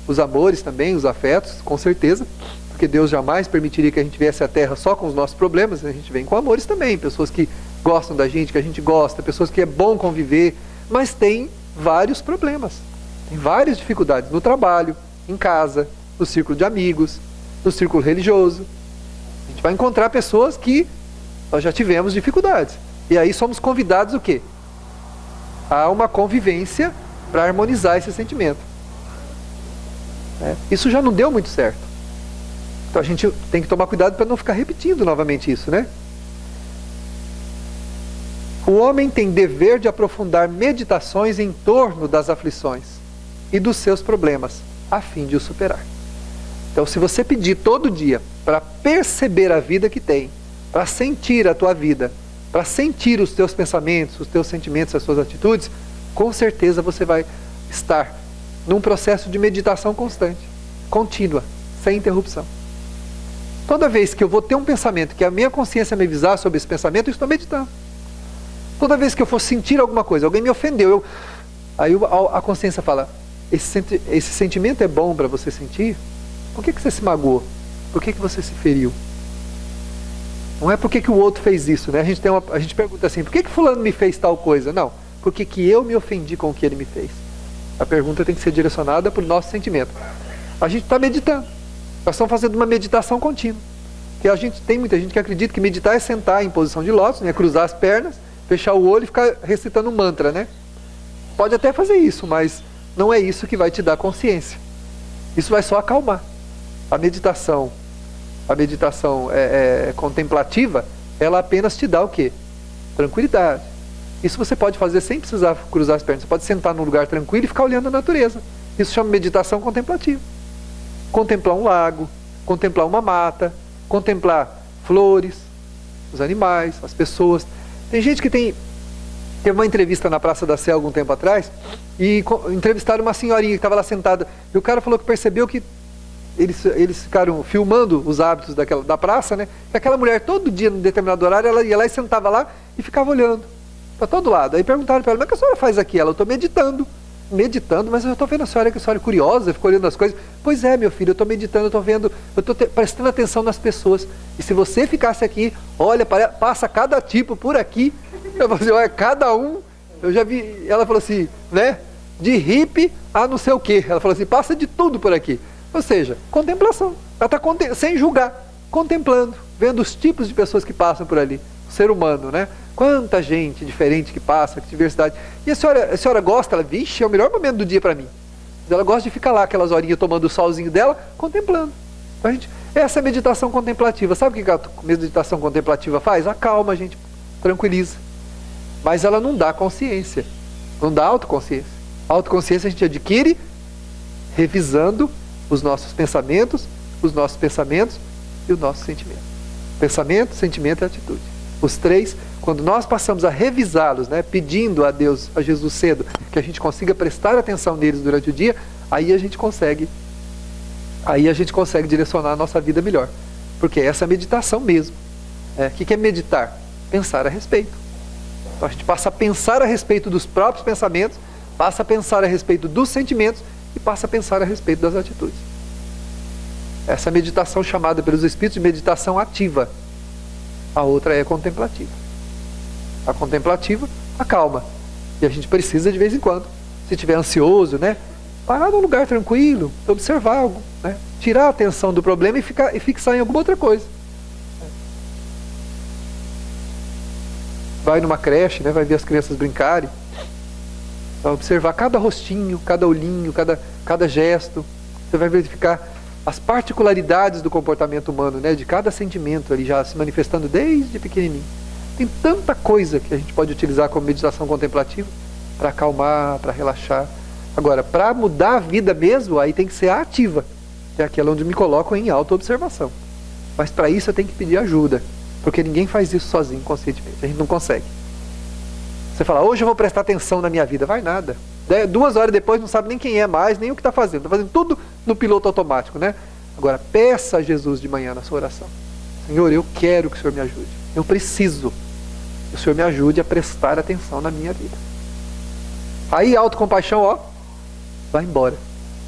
os amores também, os afetos, com certeza, porque Deus jamais permitiria que a gente viesse à Terra só com os nossos problemas. A gente vem com amores também, pessoas que gostam da gente, que a gente gosta, pessoas que é bom conviver, mas tem vários problemas, tem várias dificuldades no trabalho, em casa, no círculo de amigos, no círculo religioso. A gente vai encontrar pessoas que nós já tivemos dificuldades. E aí somos convidados o quê? A uma convivência para harmonizar esse sentimento. Isso já não deu muito certo. Então a gente tem que tomar cuidado para não ficar repetindo novamente isso, né? O homem tem dever de aprofundar meditações em torno das aflições e dos seus problemas, a fim de os superar. Então, se você pedir todo dia para perceber a vida que tem, para sentir a tua vida, para sentir os teus pensamentos, os teus sentimentos, as suas atitudes, com certeza você vai estar num processo de meditação constante, contínua, sem interrupção. Toda vez que eu vou ter um pensamento, que a minha consciência me avisar sobre esse pensamento, eu estou meditando. Toda vez que eu for sentir alguma coisa, alguém me ofendeu, aí a consciência fala, esse sentimento é bom para você sentir? Por que você se magoou? Por que você se feriu? Não é porque que o outro fez isso, né? A gente pergunta assim, por que fulano me fez tal coisa? Não, porque que eu me ofendi com o que ele me fez. A pergunta tem que ser direcionada para o nosso sentimento. A gente está meditando. Nós estamos fazendo uma meditação contínua. Porque tem muita gente que acredita que meditar é sentar em posição de lótus, né? Cruzar as pernas, fechar o olho e ficar recitando um mantra, né? Pode até fazer isso, mas não é isso que vai te dar consciência. Isso vai só acalmar. A meditação contemplativa, ela apenas te dá o quê? Tranquilidade. Isso você pode fazer sem precisar cruzar as pernas. Você pode sentar num lugar tranquilo e ficar olhando a natureza. Isso chama meditação contemplativa. Contemplar um lago, contemplar uma mata, contemplar flores, os animais, as pessoas. Tem gente que teve uma entrevista na Praça da Sé algum tempo atrás, e entrevistaram uma senhorinha que estava lá sentada, e o cara falou que percebeu que eles ficaram filmando os hábitos da praça, né? Que aquela mulher todo dia, num determinado horário, ela ia lá e sentava lá e ficava olhando para todo lado. Aí perguntaram para ela, mas o que a senhora faz aqui? Ela, eu estou meditando, mas eu estou vendo a senhora que a senhora é curiosa, ficou olhando as coisas. Pois é, meu filho, eu estou meditando, eu estou vendo, eu estou prestando atenção nas pessoas. E se você ficasse aqui, olha, passa cada tipo por aqui. Eu falei, olha, cada um, eu já vi, ela falou assim, né? De hippie a não sei o quê. Ela falou assim, passa de tudo por aqui. Ou seja, contemplação. Ela está sem julgar, contemplando, vendo os tipos de pessoas que passam por ali. O ser humano, né? Quanta gente diferente que passa, que diversidade. E a senhora gosta? Ela, vixe, é o melhor momento do dia para mim. Ela gosta de ficar lá, aquelas horinhas tomando o solzinho dela, contemplando. Então, essa é a meditação contemplativa. Sabe o que a meditação contemplativa faz? Acalma a gente, tranquiliza. Mas ela não dá consciência, não dá autoconsciência. A autoconsciência a gente adquire revisando os nossos pensamentos e o nosso sentimento. Pensamento, sentimento e atitude. Os três, quando nós passamos a revisá-los, né, pedindo a Deus, a Jesus cedo, que a gente consiga prestar atenção neles durante o dia, aí a gente consegue direcionar a nossa vida melhor. Porque essa é a meditação mesmo. O que é meditar? Pensar a respeito. Então a gente passa a pensar a respeito dos próprios pensamentos, passa a pensar a respeito dos sentimentos e passa a pensar a respeito das atitudes. Essa meditação chamada pelos Espíritos de meditação ativa. A outra é contemplativa. A contemplativa acalma. E a gente precisa de vez em quando, se estiver ansioso, né, parar num lugar tranquilo, observar algo, né, tirar a atenção do problema e fixar em alguma outra coisa. Vai numa creche, né, vai ver as crianças brincarem, vai observar cada rostinho, cada olhinho, cada gesto. Você vai verificar as particularidades do comportamento humano, né? De cada sentimento ali já se manifestando desde pequenininho. Tem tanta coisa que a gente pode utilizar como meditação contemplativa para acalmar, para relaxar. Agora, para mudar a vida mesmo, aí tem que ser ativa. É aquela onde me coloco em auto-observação. Mas para isso eu tenho que pedir ajuda. Porque ninguém faz isso sozinho, conscientemente. A gente não consegue. Você fala, hoje eu vou prestar atenção na minha vida. Vai nada. 2 horas depois não sabe nem quem é mais, nem o que está fazendo. Está fazendo tudo no piloto automático, né? Agora, peça a Jesus de manhã na sua oração. Senhor, eu quero que o Senhor me ajude. Eu preciso que o Senhor me ajude a prestar atenção na minha vida. Aí a autocompaixão, ó, vai embora.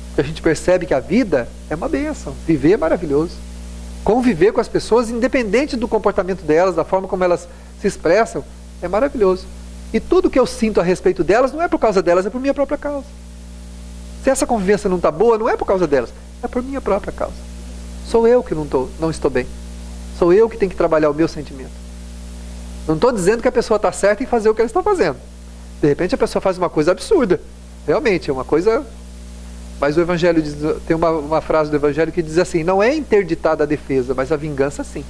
Porque a gente percebe que a vida é uma bênção. Viver é maravilhoso. Conviver com as pessoas, independente do comportamento delas, da forma como elas se expressam, é maravilhoso. E tudo que eu sinto a respeito delas não é por causa delas, é por minha própria causa. Se essa convivência não está boa, não é por causa delas, é por minha própria causa. Sou eu que não estou bem. Sou eu que tenho que trabalhar o meu sentimento. Não estou dizendo que a pessoa está certa em fazer o que ela está fazendo. De repente a pessoa faz uma coisa absurda. Realmente, é uma coisa... Mas o Evangelho diz, tem uma frase do Evangelho que diz assim, não é interditada a defesa, mas a vingança sim.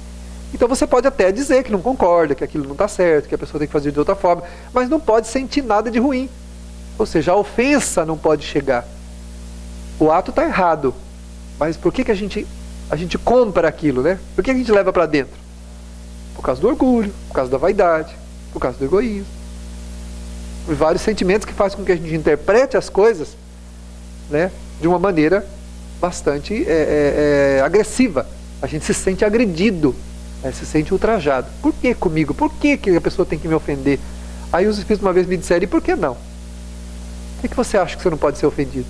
Então você pode até dizer que não concorda, que aquilo não está certo, que a pessoa tem que fazer de outra forma, mas não pode sentir nada de ruim. Ou seja, a ofensa não pode chegar. O ato está errado, mas por que a gente compra aquilo, né? Por que a gente leva para dentro? Por causa do orgulho, por causa da vaidade, por causa do egoísmo. Por vários sentimentos que fazem com que a gente interprete as coisas, né, de uma maneira bastante agressiva. A gente se sente agredido, se sente ultrajado. Por que comigo? Por que a pessoa tem que me ofender? Aí os espíritos uma vez me disseram, e por que não? Por que você acha que você não pode ser ofendido?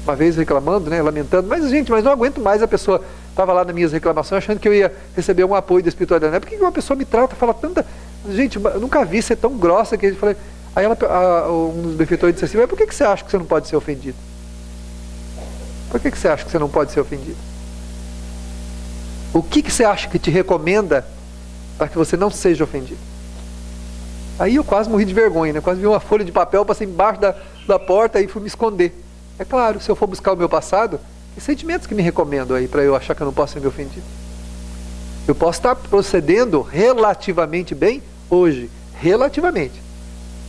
Uma vez reclamando, né, lamentando, mas não aguento mais, a pessoa estava lá nas minhas reclamações achando que eu ia receber um apoio da espiritualidade. Por que uma pessoa me trata, fala tanta... Gente, eu nunca vi ser tão grossa que eu falei... Aí um dos benfeitores disse assim, mas por que você acha que você não pode ser ofendido? Por que você acha que você não pode ser ofendido? O que você acha que te recomenda para que você não seja ofendido? Aí eu quase morri de vergonha, né? Quase vi uma folha de papel, passei embaixo da porta e fui me esconder. É claro, se eu for buscar o meu passado, que sentimentos que me recomendam aí para eu achar que eu não posso ser me ofendido? Eu posso estar procedendo relativamente bem hoje, relativamente,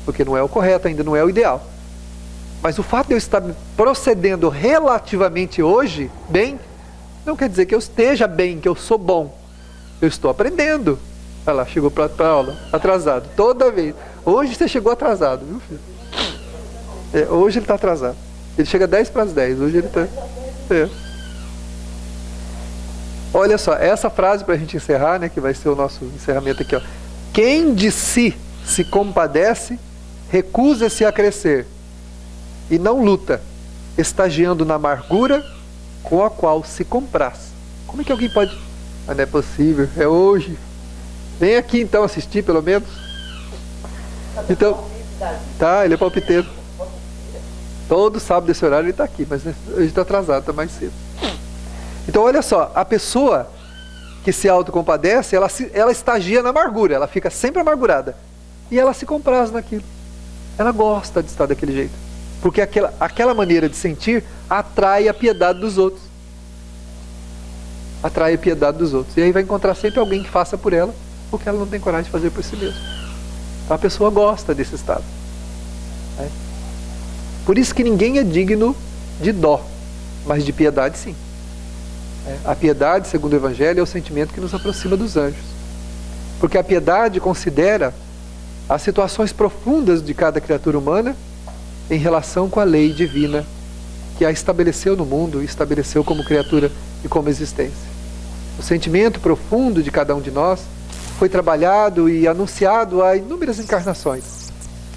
porque não é o correto, ainda não é o ideal. Mas o fato de eu estar procedendo relativamente hoje bem, não quer dizer que eu esteja bem, que eu sou bom. Eu estou aprendendo. Olha lá, chegou para a aula, atrasado, toda vez. Hoje você chegou atrasado, viu, filho? Hoje ele está atrasado. Ele chega 10 para as 10, hoje ele está... Olha só, essa frase para a gente encerrar, né, que vai ser o nosso encerramento aqui, ó. Quem de si se compadece, recusa-se a crescer e não luta, estagiando na amargura com a qual se compraz. Como é que alguém pode... Mas não é possível, é hoje. Vem aqui então assistir, pelo menos. Então, tá, ele é palpiteiro. Todo sábado desse horário ele está aqui, mas hoje está atrasado, está mais cedo. Então olha só, a pessoa que se autocompadece, ela estagia na amargura, ela fica sempre amargurada. E ela se compraz naquilo. Ela gosta de estar daquele jeito. Porque aquela maneira de sentir atrai a piedade dos outros. Atrai a piedade dos outros. E aí vai encontrar sempre alguém que faça por ela o que ela não tem coragem de fazer por si mesma. Então a pessoa gosta desse estado. Né? Por isso que ninguém é digno de dó, mas de piedade sim. A piedade, segundo o Evangelho, é o sentimento que nos aproxima dos anjos. Porque a piedade considera as situações profundas de cada criatura humana em relação com a lei divina que a estabeleceu no mundo e estabeleceu como criatura e como existência. O sentimento profundo de cada um de nós foi trabalhado e anunciado há inúmeras encarnações,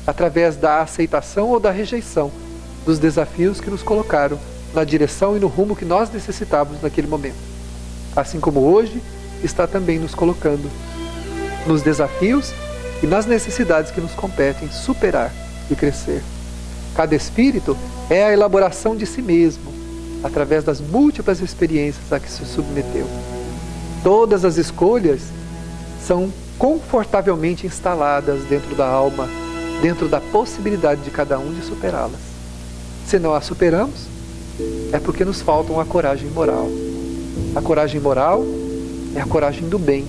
através da aceitação ou da rejeição dos desafios que nos colocaram na direção e no rumo que nós necessitávamos naquele momento. Assim como hoje está também nos colocando nos desafios e nas necessidades que nos competem superar e crescer. Cada espírito é a elaboração de si mesmo, através das múltiplas experiências a que se submeteu. Todas as escolhas são confortavelmente instaladas dentro da alma, dentro da possibilidade de cada um de superá-las. Se não as superamos, é porque nos falta uma coragem moral, A coragem moral é a coragem do bem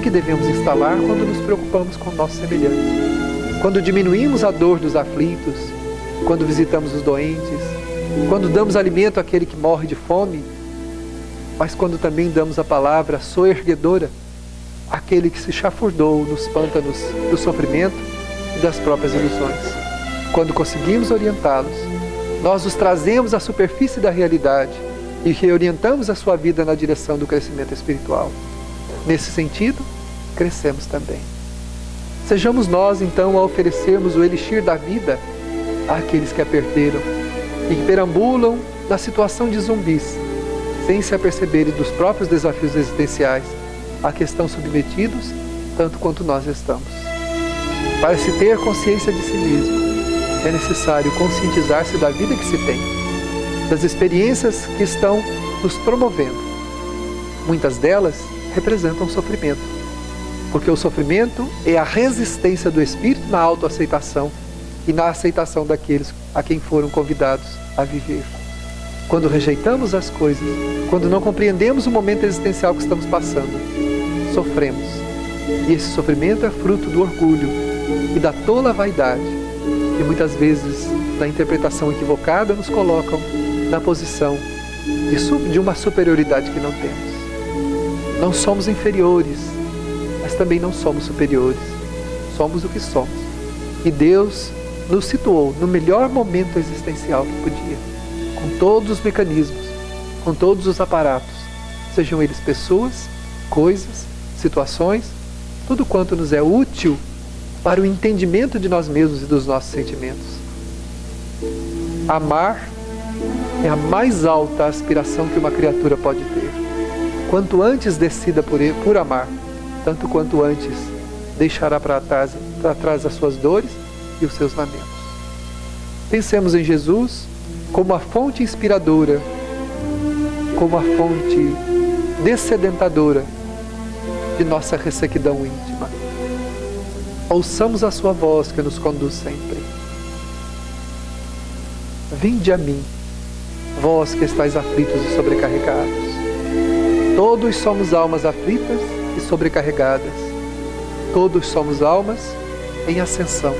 que devemos instalar quando nos preocupamos com nossos semelhantes, quando diminuímos a dor dos aflitos, quando visitamos os doentes, quando damos alimento àquele que morre de fome, mas quando também damos a palavra soerguedora àquele que se chafurdou nos pântanos do sofrimento e das próprias ilusões. Quando conseguimos orientá-los, nós os trazemos à superfície da realidade e reorientamos a sua vida na direção do crescimento espiritual. Nesse sentido, crescemos também. Sejamos nós, então, a oferecermos o elixir da vida àqueles que a perderam e que perambulam na situação de zumbis, sem se aperceberem dos próprios desafios existenciais a que estão submetidos, tanto quanto nós estamos. Para se ter consciência de si mesmo, é necessário conscientizar-se da vida que se tem, das experiências que estão nos promovendo. Muitas delas representam sofrimento, porque o sofrimento é a resistência do espírito na autoaceitação e na aceitação daqueles a quem foram convidados a viver. Quando rejeitamos as coisas, quando não compreendemos o momento existencial que estamos passando, sofremos. E esse sofrimento é fruto do orgulho e da tola vaidade, que muitas vezes, na interpretação equivocada, nos colocam na posição de uma superioridade que não temos. Não somos inferiores, mas também não somos superiores. Somos o que somos. E Deus nos situou no melhor momento existencial que podia, com todos os mecanismos, com todos os aparatos, sejam eles pessoas, coisas, situações, tudo quanto nos é útil para o entendimento de nós mesmos e dos nossos sentimentos. Amar é a mais alta aspiração que uma criatura pode ter. Quanto antes decida por amar, tanto quanto antes deixará para trás as suas dores e os seus lamentos. Pensemos em Jesus como a fonte inspiradora, como a fonte dessedentadora de nossa ressequidão íntima. Ouçamos a sua voz que nos conduz sempre. Vinde a mim, vós que estáis aflitos e sobrecarregados. Todos somos almas aflitas e sobrecarregadas. Todos somos almas em ascensão,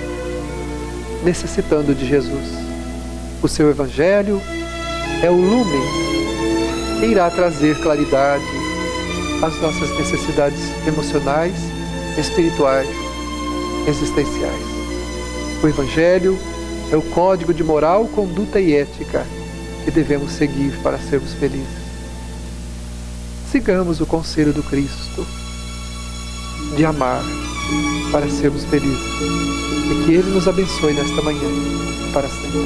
necessitando de Jesus. O seu Evangelho é o lume que irá trazer claridade às nossas necessidades emocionais, espirituais, existenciais. O Evangelho é o código de moral, conduta e ética que devemos seguir para sermos felizes. Sigamos o conselho do Cristo de amar para sermos felizes e que Ele nos abençoe nesta manhã para sempre.